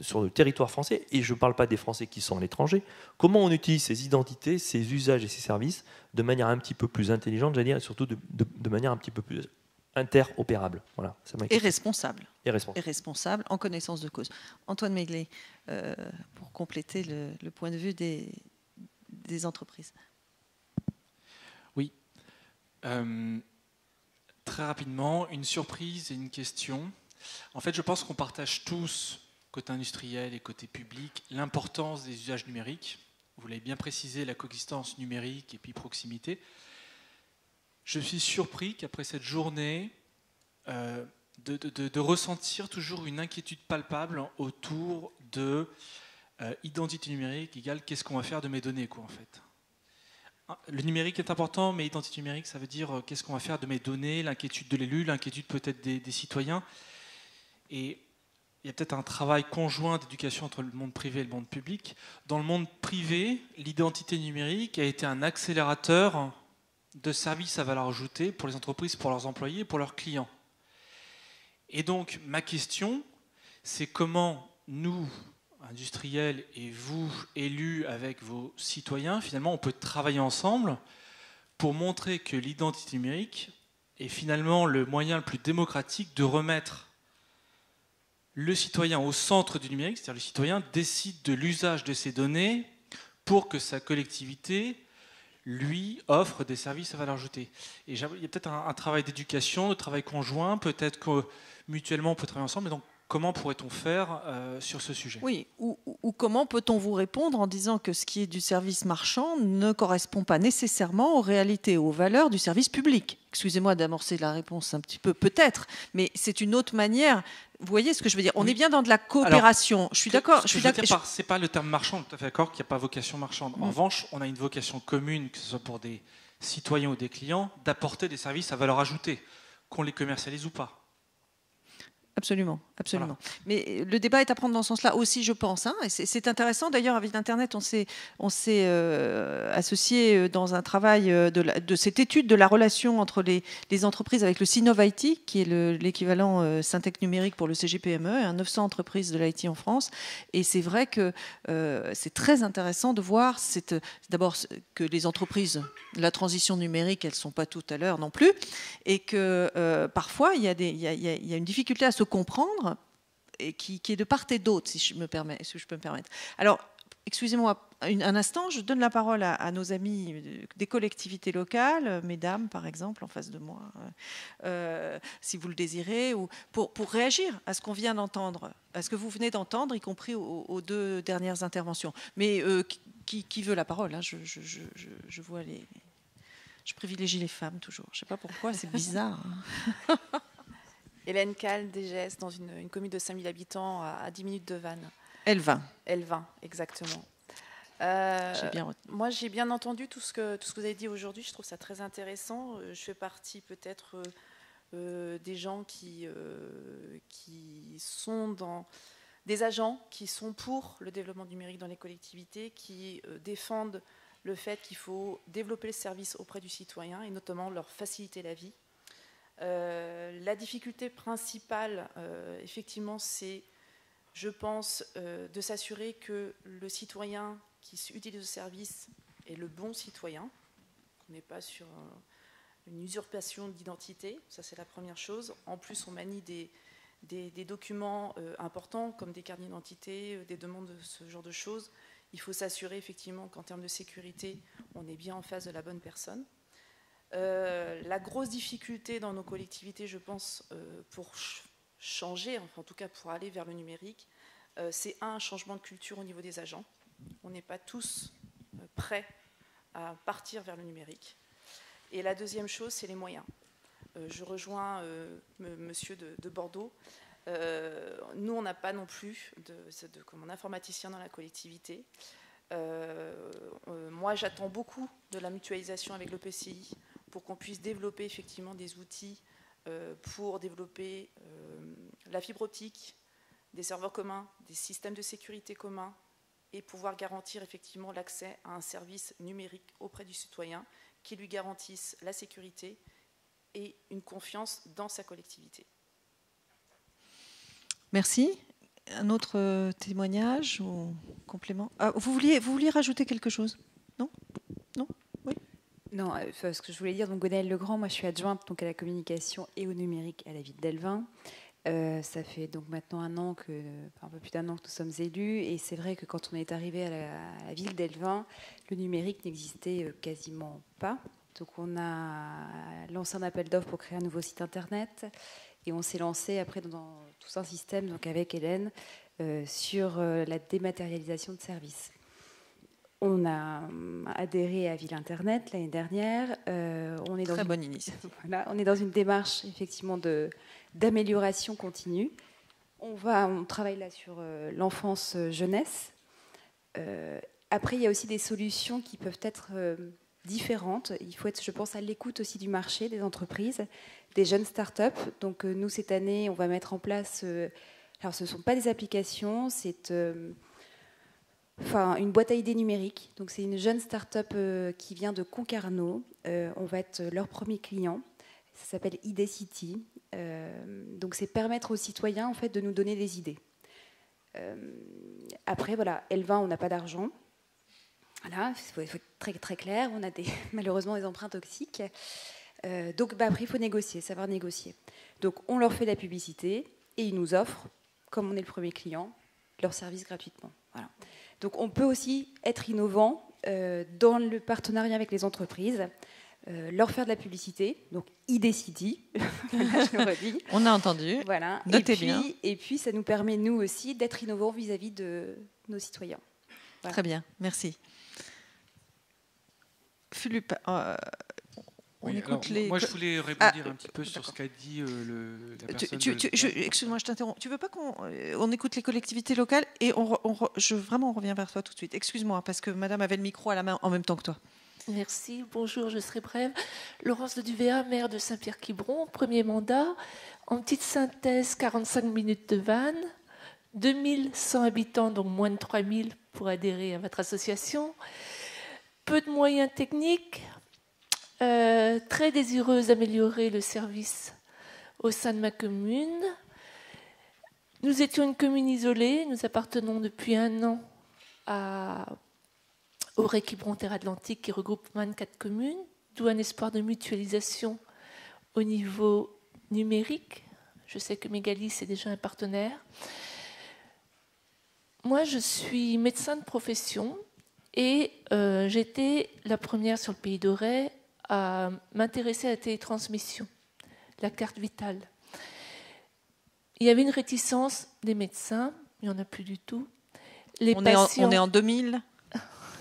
Speaker 6: sur le territoire français, et je ne parle pas des Français qui sont à l'étranger, comment on utilise ces identités, ces usages et ces services de manière un petit peu plus intelligente, j'allais dire, et surtout de manière un petit peu plus interopérable. Voilà,
Speaker 1: et responsable.
Speaker 6: Et responsable.
Speaker 1: Et responsable, en connaissance de cause. Antoine Maiglet, pour compléter le point de vue des entreprises.
Speaker 7: Oui. Très rapidement, une surprise et une question. En fait, je pense qu'on partage tous, côté industriel et côté public, l'importance des usages numériques. Vous l'avez bien précisé, la coexistence numérique et puis proximité. Je suis surpris qu'après cette journée, de ressentir toujours une inquiétude palpable autour de identité numérique égale qu'est-ce qu'on va faire de mes données, quoi, en fait. Le numérique est important, mais identité numérique, ça veut dire qu'est-ce qu'on va faire de mes données, l'inquiétude de l'élu, l'inquiétude peut-être des citoyens. Et il y a peut-être un travail conjoint d'éducation entre le monde privé et le monde public. Dans le monde privé, l'identité numérique a été un accélérateur de services à valeur ajoutée pour les entreprises, pour leurs employés et pour leurs clients. Et donc, ma question, c'est comment nous, industriels, et vous, élus, avec vos citoyens, finalement, on peut travailler ensemble pour montrer que l'identité numérique est finalement le moyen le plus démocratique de remettre le citoyen au centre du numérique, c'est-à-dire le citoyen décide de l'usage de ces données pour que sa collectivité lui offre des services à valeur ajoutée. Et il y a peut-être un travail d'éducation, de travail conjoint, peut-être que mutuellement on peut travailler ensemble, mais donc comment pourrait-on faire sur ce sujet?
Speaker 1: Oui, ou comment peut-on vous répondre en disant que ce qui est du service marchand ne correspond pas nécessairement aux réalités, aux valeurs du service public? Excusez-moi d'amorcer la réponse un petit peu, peut-être, mais c'est une autre manière. Vous voyez ce que je veux dire? On est bien dans de la coopération. Alors, je suis d'accord.
Speaker 7: C'est pas le terme marchand, tout à fait d'accord qu'il n'y a pas vocation marchande. En revanche, on a une vocation commune, que ce soit pour des citoyens ou des clients, d'apporter des services à valeur ajoutée, qu'on les commercialise ou pas.
Speaker 1: Absolument, absolument. Voilà. Mais le débat est à prendre dans ce sens-là aussi, je pense. Hein, et c'est intéressant. D'ailleurs, avec Internet, on s'est associé dans un travail de cette étude de la relation entre les entreprises avec le Synov IT, qui est l'équivalent Syntec numérique pour le CGPME, 900 entreprises de l'IT en France. Et c'est vrai que c'est très intéressant de voir d'abord que les entreprises, la transition numérique, elles ne sont pas toutes à l'heure non plus, et que parfois, il y a une difficulté à se comprendre et qui est de part et d'autre, si je peux me permettre. Alors, excusez-moi un instant, je donne la parole à nos amis des collectivités locales, mesdames par exemple en face de moi, si vous le désirez, ou pour réagir à ce qu'on vient d'entendre, à ce que vous venez d'entendre, y compris aux deux dernières interventions. Mais qui veut la parole, hein, je vois les... Je privilégie les femmes toujours. Je ne sais pas pourquoi, c'est bizarre. Hein.
Speaker 8: Hélène Cal, DGS, dans une commune de 5000 habitants à 10 minutes de Vannes.
Speaker 1: Elvin,
Speaker 8: exactement.
Speaker 1: Bien
Speaker 8: moi, j'ai bien entendu tout ce que vous avez dit aujourd'hui. Je trouve ça très intéressant. Je fais partie peut-être des gens qui sont dans... des agents qui sont pour le développement numérique dans les collectivités, qui défendent le fait qu'il faut développer le service auprès du citoyen et notamment leur faciliter la vie. La difficulté principale, effectivement, c'est, je pense, de s'assurer que le citoyen qui utilise le service est le bon citoyen, qu'on n'est pas sur une usurpation d'identité, ça c'est la première chose. En plus, on manie des documents importants comme des cartes d'identité, des demandes de ce genre de choses. Il faut s'assurer effectivement qu'en termes de sécurité, on est bien en face de la bonne personne. La grosse difficulté dans nos collectivités, je pense, pour changer, enfin, en tout cas pour aller vers le numérique, c'est un changement de culture au niveau des agents. On n'est pas tous prêts à partir vers le numérique. Et la deuxième chose, c'est les moyens. Je rejoins monsieur de Bordeaux. Nous, on n'a pas non plus comme un informaticien dans la collectivité. Moi, j'attends beaucoup de la mutualisation avec l'EPCI pour qu'on puisse développer effectivement des outils pour développer la fibre optique, des serveurs communs, des systèmes de sécurité communs et pouvoir garantir effectivement l'accès à un service numérique auprès du citoyen qui lui garantisse la sécurité et une confiance dans sa collectivité.
Speaker 1: Merci. Un autre témoignage ou complément? Vous vouliez rajouter quelque chose? Non? Non? Oui?
Speaker 9: Non, ce que je voulais dire, donc Gonaëlle Legrand, moi je suis adjointe donc, à la communication et au numérique à la ville d'Elvin. Ça fait donc maintenant un peu plus d'1 an que nous sommes élus, et c'est vrai que quand on est arrivé à la ville d'Elvin, le numérique n'existait quasiment pas. Donc on a lancé un appel d'offres pour créer un nouveau site internet, et on s'est lancé après dans tout un système donc avec Hélène sur la dématérialisation de services. On a adhéré à Ville Internet l'année dernière. On est dans
Speaker 1: Très bonne initiative.
Speaker 9: Voilà, on est dans une démarche effectivement d'amélioration continue. On travaille là sur l'enfance jeunesse. Après, il y a aussi des solutions qui peuvent être différentes. Il faut être, je pense, à l'écoute aussi du marché, des entreprises, des jeunes startups. Donc nous, cette année, on va mettre en place... alors, ce ne sont pas des applications, c'est... une boîte à idées numérique. Donc, c'est une jeune start-up qui vient de Concarneau. On va être leur premier client. Ça s'appelle IdeCity. Donc, c'est permettre aux citoyens en fait, de nous donner des idées. Après, voilà, Elvin, on n'a pas d'argent. Voilà, il faut être très, très clair. On a malheureusement des emprunts toxiques. Donc, après, il faut négocier, savoir négocier. Donc, on leur fait de la publicité et ils nous offrent, comme on est le premier client, leur service gratuitement. Voilà. Donc on peut aussi être innovant dans le partenariat avec les entreprises, leur faire de la publicité, donc IdeCity, je le redis.
Speaker 1: On a entendu,
Speaker 9: voilà.
Speaker 1: Notez bien.
Speaker 9: Et puis ça nous permet, nous aussi, d'être innovants vis-à-vis de nos citoyens. Voilà.
Speaker 1: Très bien, merci. Philippe,
Speaker 7: oui, alors, moi je voulais rebondir un petit peu sur ce qu'a dit la personne.
Speaker 1: Excuse-moi, je t'interromps. Tu veux pas qu'on écoute les collectivités locales et on revient vers toi tout de suite. Excuse-moi, parce que madame avait le micro à la main en même temps que toi.
Speaker 10: Merci, bonjour, je serai brève. Laurence de Duvéa, maire de Saint-Pierre-Quiberon, premier mandat. En petite synthèse, 45 minutes de van, 2100 habitants, donc moins de 3000 pour adhérer à votre association. Peu de moyens techniques, très désireuse d'améliorer le service au sein de ma commune. Nous étions une commune isolée, nous appartenons depuis 1 an au Réquibron Terre Atlantique qui regroupe 24 communes, d'où un espoir de mutualisation au niveau numérique. Je sais que Mégalis est déjà un partenaire. Moi, je suis médecin de profession et j'étais la première sur le Pays d'Auray à m'intéresser à la télétransmission, la carte vitale. Il y avait une réticence des médecins, il n'y en a plus du tout.
Speaker 1: On est en 2000,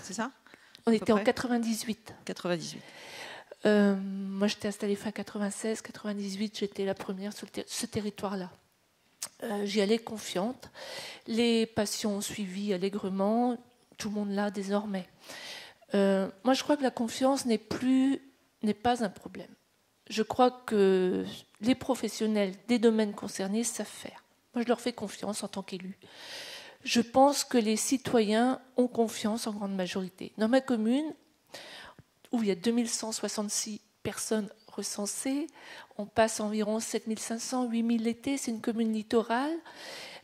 Speaker 1: c'est ça?
Speaker 10: On était en 98.
Speaker 1: 98.
Speaker 10: Moi, j'étais installée fin 96, 98, j'étais la première sur ce territoire-là. J'y allais confiante. Les patients ont suivi allègrement, tout le monde là désormais. Moi, je crois que la confiance n'est pas un problème. Je crois que les professionnels des domaines concernés savent faire. Moi, je leur fais confiance en tant qu'élu. Je pense que les citoyens ont confiance en grande majorité. Dans ma commune, où il y a 2166 personnes recensées, on passe environ 7500, 8000 l'été, c'est une commune littorale.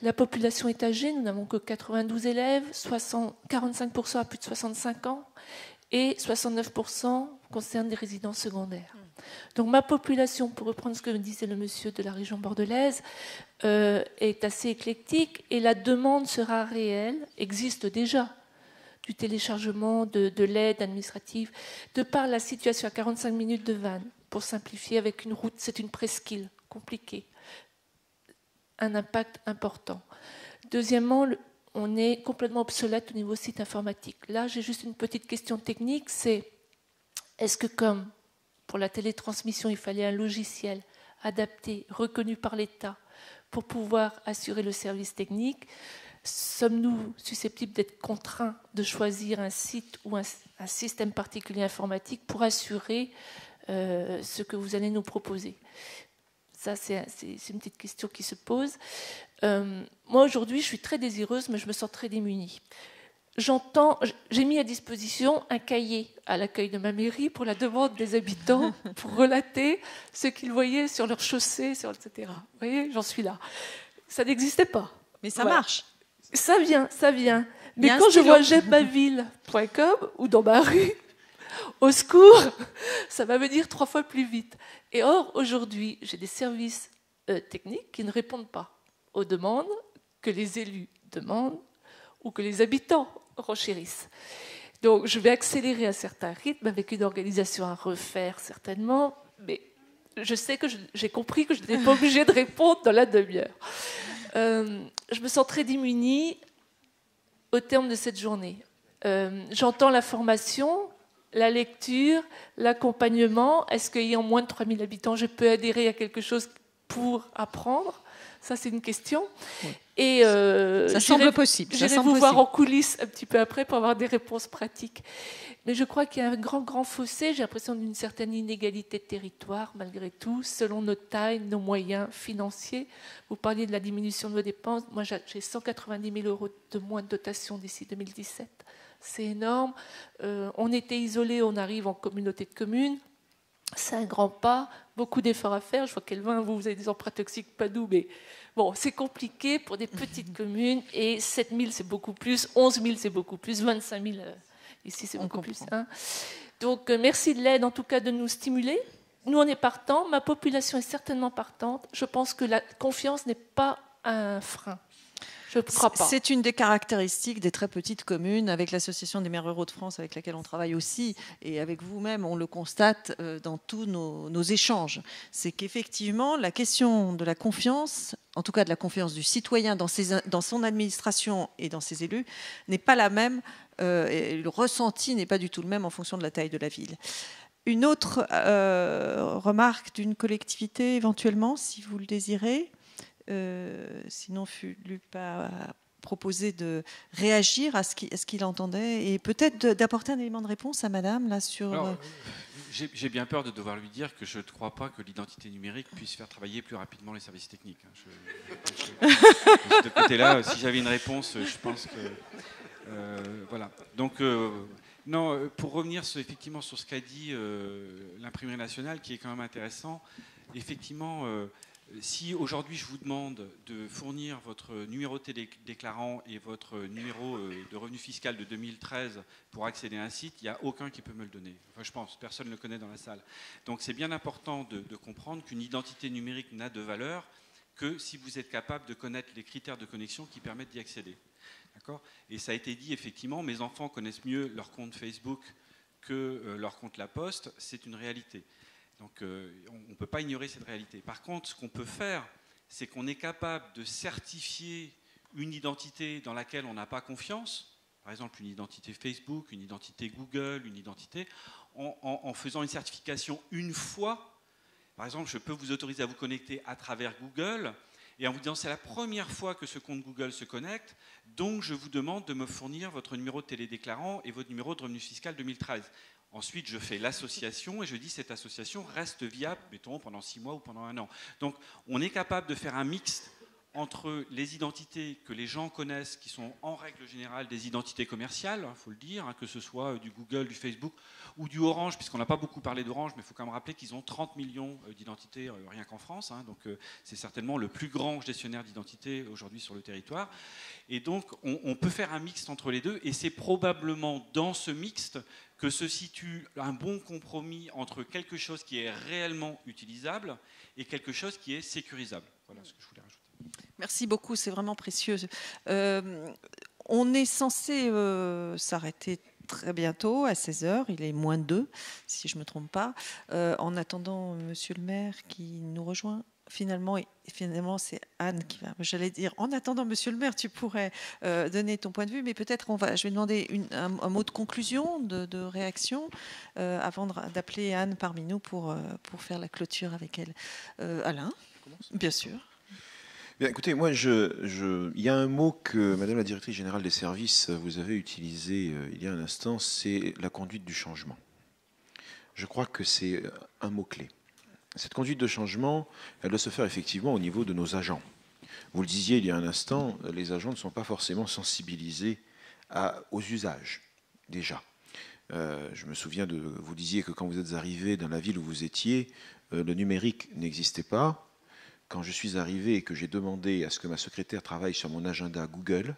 Speaker 10: La population est âgée, nous n'avons que 92 élèves, 45% à plus de 65 ans et 69% concernent des résidences secondaires. Donc ma population, pour reprendre ce que disait le monsieur de la région bordelaise, est assez éclectique et la demande sera réelle, existe déjà, du téléchargement de l'aide administrative, de par la situation à 45 minutes de van, pour simplifier, avec une route, c'est une presqu'île compliquée, un impact important. Deuxièmement, on est complètement obsolète au niveau site informatique. Là, j'ai juste une petite question technique, c'est est-ce que comme pour la télétransmission, il fallait un logiciel adapté, reconnu par l'État, pour pouvoir assurer le service technique, sommes-nous susceptibles d'être contraints de choisir un site ou un système particulier informatique pour assurer ce que vous allez nous proposer? Ça, c'est une petite question qui se pose. Moi, aujourd'hui, je suis très désireuse, mais je me sens très démunie. J'ai mis à disposition un cahier à l'accueil de ma mairie pour la demande des habitants, pour relater ce qu'ils voyaient sur leur chaussée, etc. Vous voyez, j'en suis là. Ça n'existait pas.
Speaker 1: Mais ça marche.
Speaker 10: Ça vient. Mais quand je vois j'aimemaville.com ou dans ma rue, au secours, ça va venir 3 fois plus vite. Et or, aujourd'hui, j'ai des services techniques qui ne répondent pas aux demandes que les élus demandent ou que les habitants renchérissent. Donc, je vais accélérer à certains rythmes avec une organisation à refaire, certainement, mais je sais que j'ai compris que je n'étais pas obligée de répondre dans la demi-heure. Je me sens très démunie au terme de cette journée. J'entends la formation, la lecture, l'accompagnement. Est-ce qu'ayant moins de 3000 habitants, je peux adhérer à quelque chose pour apprendre? Ça, c'est une question. Oui. Et
Speaker 1: ça semble possible.
Speaker 10: J'irai vous voir en coulisses un petit peu après pour avoir des réponses pratiques. Mais je crois qu'il y a un grand fossé. J'ai l'impression d'une certaine inégalité de territoire, malgré tout, selon nos tailles, nos moyens financiers. Vous parliez de la diminution de vos dépenses. Moi, j'ai 190 000 € de moins de dotation d'ici 2017. C'est énorme. On était isolés, on arrive en communauté de communes. C'est un grand pas, beaucoup d'efforts à faire. Je vois qu'Elvin, vous avez des emprunts toxiques, pas nous, mais bon, c'est compliqué pour des petites communes. Et 7 000, c'est beaucoup plus, 11 000, c'est beaucoup plus, 25 000, ici, c'est beaucoup plus. Hein. Donc, merci de l'aide, en tout cas, de nous stimuler. Nous, on est partants, ma population est certainement partante. Je pense que la confiance n'est pas un frein. Je ne crois pas.
Speaker 1: C'est une des caractéristiques des très petites communes, avec l'Association des maires ruraux de France, avec laquelle on travaille aussi, et avec vous-même, on le constate dans tous nos échanges. C'est qu'effectivement, la question de la confiance, en tout cas de la confiance du citoyen dans son administration et dans ses élus, n'est pas la même, et le ressenti n'est pas du tout le même en fonction de la taille de la ville. Une autre remarque d'une collectivité, éventuellement, si vous le désirez. Sinon, Philippe a proposé de réagir à ce qu'il entendait et peut-être d'apporter un élément de réponse à Madame là sur.
Speaker 4: Alors,
Speaker 11: J'ai bien peur de devoir lui dire que je ne crois pas que l'identité numérique puisse faire travailler plus rapidement les services techniques. De ce côté-là, si j'avais une réponse, je pense que... voilà. Donc, non, pour revenir effectivement sur ce qu'a dit l'imprimerie nationale, qui est quand même intéressant, effectivement... si aujourd'hui je vous demande de fournir votre numéro de télédéclarant et votre numéro de revenu fiscal de 2013 pour accéder à un site, il n'y a aucun qui peut me le donner. Enfin, je pense, personne ne le connaît dans la salle. Donc c'est bien important de comprendre qu'une identité numérique n'a de valeur que si vous êtes capable de connaître les critères de connexion qui permettent d'y accéder. D'accord ? Et ça a été dit, effectivement, mes enfants connaissent mieux leur compte Facebook que leur compte La Poste, c'est une réalité. Donc on ne peut pas ignorer cette réalité. Par contre, ce qu'on peut faire, c'est qu'on est capable de certifier une identité dans laquelle on n'a pas confiance, par exemple une identité Facebook, une identité Google, une identité, en faisant une certification une fois. Par exemple, je peux vous autoriser à vous connecter à travers Google et en vous disant c'est la première fois que ce compte Google se connecte, donc je vous demande de me fournir votre numéro de télédéclarant et votre numéro de revenu fiscal 2013. Ensuite, je fais l'association et je dis cette association reste viable, mettons, pendant 6 mois ou pendant 1 an. Donc, on est capable de faire un mix entre les identités que les gens connaissent, qui sont en règle générale des identités commerciales, il faut le dire, que ce soit du Google, du Facebook ou du Orange, puisqu'on n'a pas beaucoup parlé d'Orange, mais il faut quand même rappeler qu'ils ont 30 millions d'identités rien qu'en France. Donc, c'est certainement le plus grand gestionnaire d'identités aujourd'hui sur le territoire. Et donc, on peut faire un mixte entre les deux, et c'est probablement dans ce mixte que se situe un bon compromis entre quelque chose qui est réellement utilisable et quelque chose qui est sécurisable. Voilà ce que je voulais rajouter.
Speaker 1: Merci beaucoup, c'est vraiment précieux. On est censé s'arrêter très bientôt, à 16h, il est moins 2, si je ne me trompe pas. En attendant, monsieur le maire qui nous rejoint, finalement c'est Anne qui va. J'allais dire, en attendant, monsieur le maire, tu pourrais donner ton point de vue, mais peut-être je vais demander un mot de conclusion, de réaction, avant d'appeler Anne parmi nous pour faire la clôture avec elle. Alain, bien sûr.
Speaker 2: Bien, écoutez, moi, il y a un mot que Madame la Directrice Générale des Services, vous avez utilisé il y a un instant, c'est la conduite du changement. Je crois que c'est un mot-clé. Cette conduite de changement, elle doit se faire effectivement au niveau de nos agents. Vous le disiez il y a un instant, les agents ne sont pas forcément sensibilisés aux usages, déjà. Je me souviens vous disiez que quand vous êtes arrivé dans la ville où vous étiez, le numérique n'existait pas. Quand je suis arrivé et que j'ai demandé à ce que ma secrétaire travaille sur mon agenda Google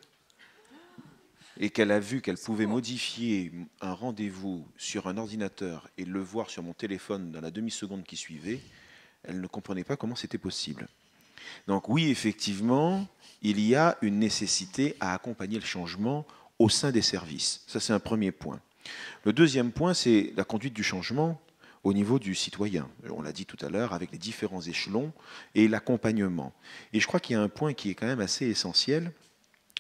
Speaker 2: et qu'elle a vu qu'elle pouvait modifier un rendez-vous sur un ordinateur et le voir sur mon téléphone dans la demi-seconde qui suivait, elle ne comprenait pas comment c'était possible. Donc oui, effectivement, il y a une nécessité à accompagner le changement au sein des services. Ça, c'est un premier point. Le deuxième point, c'est la conduite du changement au niveau du citoyen. On l'a dit tout à l'heure, avec les différents échelons et l'accompagnement. Et je crois qu'il y a un point qui est quand même assez essentiel.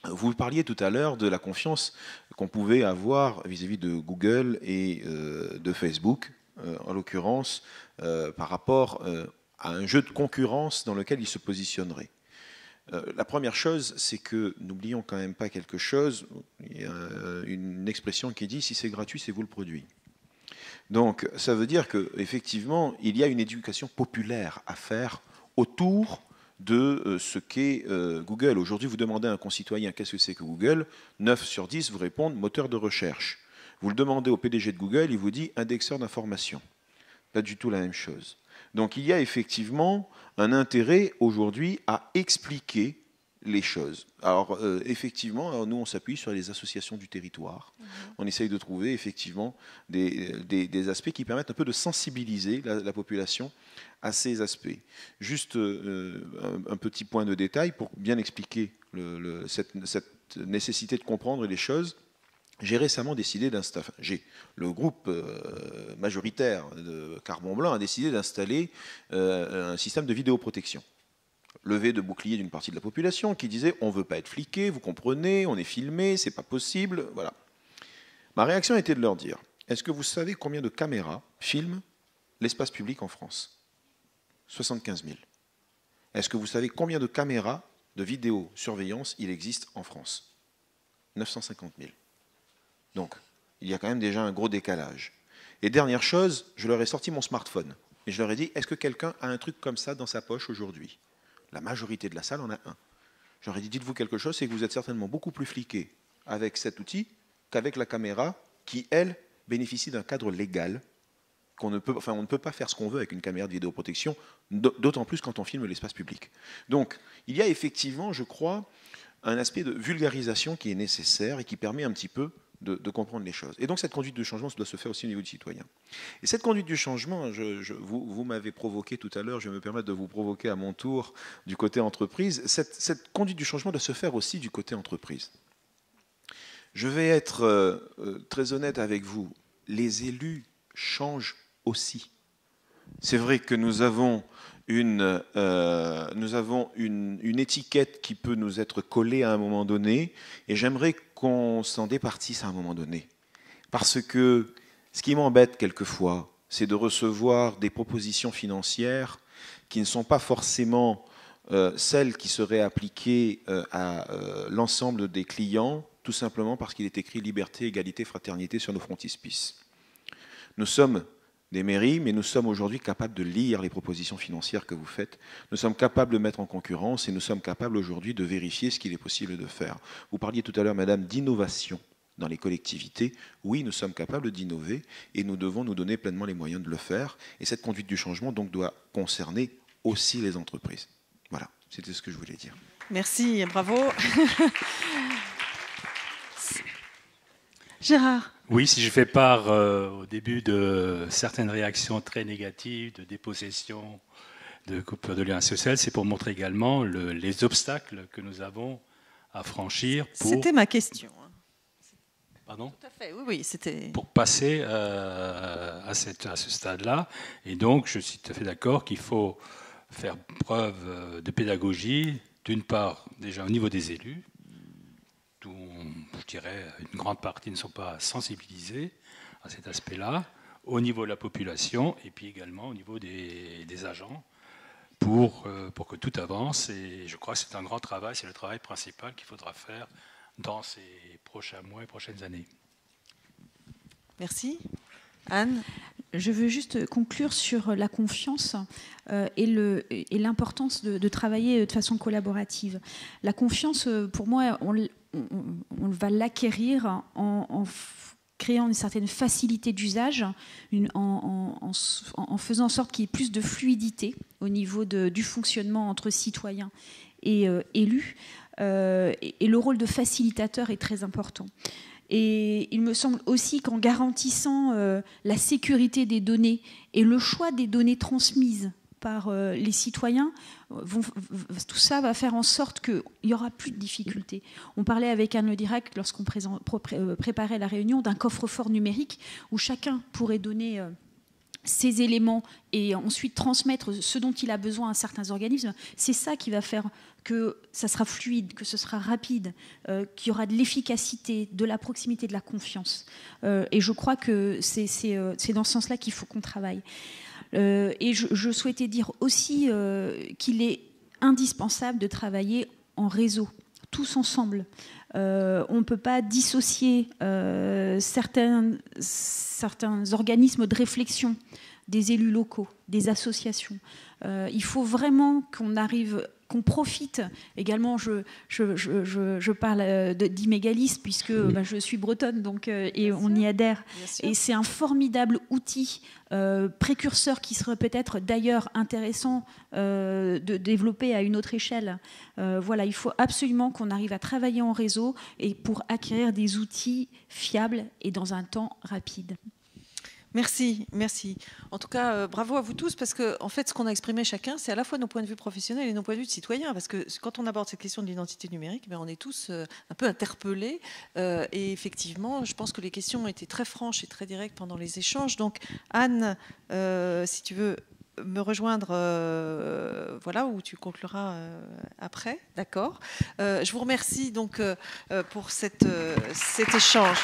Speaker 2: Vous parliez tout à l'heure de la confiance qu'on pouvait avoir vis-à-vis de Google et de Facebook, en l'occurrence, par rapport à un jeu de concurrence dans lequel ils se positionneraient. La première chose, c'est que n'oublions quand même pas quelque chose. Il y a une expression qui dit « si c'est gratuit, c'est vous le produit ». Donc, ça veut dire qu'effectivement, il y a une éducation populaire à faire autour de ce qu'est Google. Aujourd'hui, vous demandez à un concitoyen qu'est-ce que c'est que Google, 9 sur 10 vous répondent moteur de recherche. Vous le demandez au PDG de Google, il vous dit indexeur d'information. Pas du tout la même chose. Donc, il y a effectivement un intérêt aujourd'hui à expliquer les choses. Alors, effectivement, nous, on s'appuie sur les associations du territoire. On essaye de trouver, effectivement, des aspects qui permettent un peu de sensibiliser la population à ces aspects. Juste un petit point de détail pour bien expliquer cette nécessité de comprendre les choses. J'ai récemment décidé d'installer, le groupe majoritaire de Carbon Blanc a décidé d'installer un système de vidéoprotection. Levée de bouclier d'une partie de la population qui disait on ne veut pas être fliqué, vous comprenez, on est filmé, c'est pas possible, voilà. Ma réaction était de leur dire est-ce que vous savez combien de caméras filment l'espace public en France? 75 000. Est-ce que vous savez combien de caméras de vidéosurveillance il existe en France? 950 000. Donc, il y a quand même déjà un gros décalage. Et dernière chose, je leur ai sorti mon smartphone. Et je leur ai dit, est-ce que quelqu'un a un truc comme ça dans sa poche aujourd'hui? La majorité de la salle en a un. Je leur ai dit, dites-vous quelque chose, c'est que vous êtes certainement beaucoup plus fliqués avec cet outil qu'avec la caméra qui, elle, bénéficie d'un cadre légal. On ne peut pas faire ce qu'on veut avec une caméra de vidéoprotection, d'autant plus quand on filme l'espace public. Donc, il y a effectivement, je crois, un aspect de vulgarisation qui est nécessaire et qui permet un petit peu de comprendre les choses. Et donc, cette conduite de changement doit se faire aussi au niveau du citoyen. Et cette conduite du changement, vous m'avez provoqué tout à l'heure, je vais me permettre de vous provoquer à mon tour du côté entreprise. Cette conduite du changement doit se faire aussi du côté entreprise. Je vais être très honnête avec vous. Les élus changent aussi. C'est vrai que nous avons une étiquette qui peut nous être collée à un moment donné, et j'aimerais qu'on s'en départisse à un moment donné. Parce que ce qui m'embête quelquefois, c'est de recevoir des propositions financières qui ne sont pas forcément celles qui seraient appliquées à l'ensemble des clients, tout simplement parce qu'il est écrit liberté, égalité, fraternité sur nos frontispices. Nous sommes des mairies, mais nous sommes aujourd'hui capables de lire les propositions financières que vous faites. Nous sommes capables de mettre en concurrence et nous sommes capables aujourd'hui de vérifier ce qu'il est possible de faire. Vous parliez tout à l'heure, madame, d'innovation dans les collectivités. Oui, nous sommes capables d'innover et nous devons nous donner pleinement les moyens de le faire. Et cette conduite du changement donc doit concerner aussi les entreprises. Voilà, c'était ce que je voulais dire.
Speaker 1: Merci, bravo. Gérard.
Speaker 4: Oui, si je fais part au début de certaines réactions très négatives, de dépossession, de coupure de lien social, c'est pour montrer également les obstacles que nous avons à franchir.
Speaker 1: C'était ma question.
Speaker 4: Pardon ?
Speaker 1: Tout à fait, oui, c'était...
Speaker 4: Pour passer à ce stade-là. Et donc, je suis tout à fait d'accord qu'il faut faire preuve de pédagogie, d'une part, déjà au niveau des élus, où, je dirais, une grande partie ne sont pas sensibilisés à cet aspect-là, au niveau de la population et puis également au niveau des agents pour que tout avance. Et je crois que c'est un grand travail, c'est le travail principal qu'il faudra faire dans ces prochains mois et prochaines années.
Speaker 1: Merci. Anne ?
Speaker 3: Je veux juste conclure sur la confiance et l'importance de travailler de façon collaborative. La confiance, pour moi, on va l'acquérir en créant une certaine facilité d'usage, en faisant en sorte qu'il y ait plus de fluidité au niveau du fonctionnement entre citoyens et élus. Et le rôle de facilitateur est très important. Et il me semble aussi qu'en garantissant la sécurité des données et le choix des données transmises par les citoyens, tout ça va faire en sorte qu'il n'y aura plus de difficultés. On parlait avec Anne Le Dirac, lorsqu'on préparait la réunion, d'un coffre-fort numérique où chacun pourrait donner ces éléments et ensuite transmettre ce dont il a besoin à certains organismes. C'est ça qui va faire que ça sera fluide, que ce sera rapide, qu'il y aura de l'efficacité, de la proximité, de la confiance. Et je crois que c'est dans ce sens-là qu'il faut qu'on travaille. Et je souhaitais dire aussi qu'il est indispensable de travailler en réseau, tous ensemble. On ne peut pas dissocier certains organismes de réflexion, des élus locaux, des associations. Il faut vraiment qu'on arrive, qu'on profite. Également, je parle d'Imégalis, puisque je suis bretonne, donc, et on y adhère. Et c'est un formidable outil précurseur qui serait peut-être d'ailleurs intéressant de développer à une autre échelle. Voilà, il faut absolument qu'on arrive à travailler en réseau et pour acquérir des outils fiables et dans un temps rapide.
Speaker 1: Merci, merci. En tout cas, bravo à vous tous, parce que en fait, ce qu'on a exprimé chacun, c'est à la fois nos points de vue professionnels et nos points de vue de citoyens, parce que quand on aborde cette question de l'identité numérique, on est tous un peu interpellés, et effectivement, je pense que les questions ont été très franches et très directes pendant les échanges. Donc, Anne, si tu veux me rejoindre, voilà, où tu concluras après, d'accord. Je vous remercie donc pour cet échange.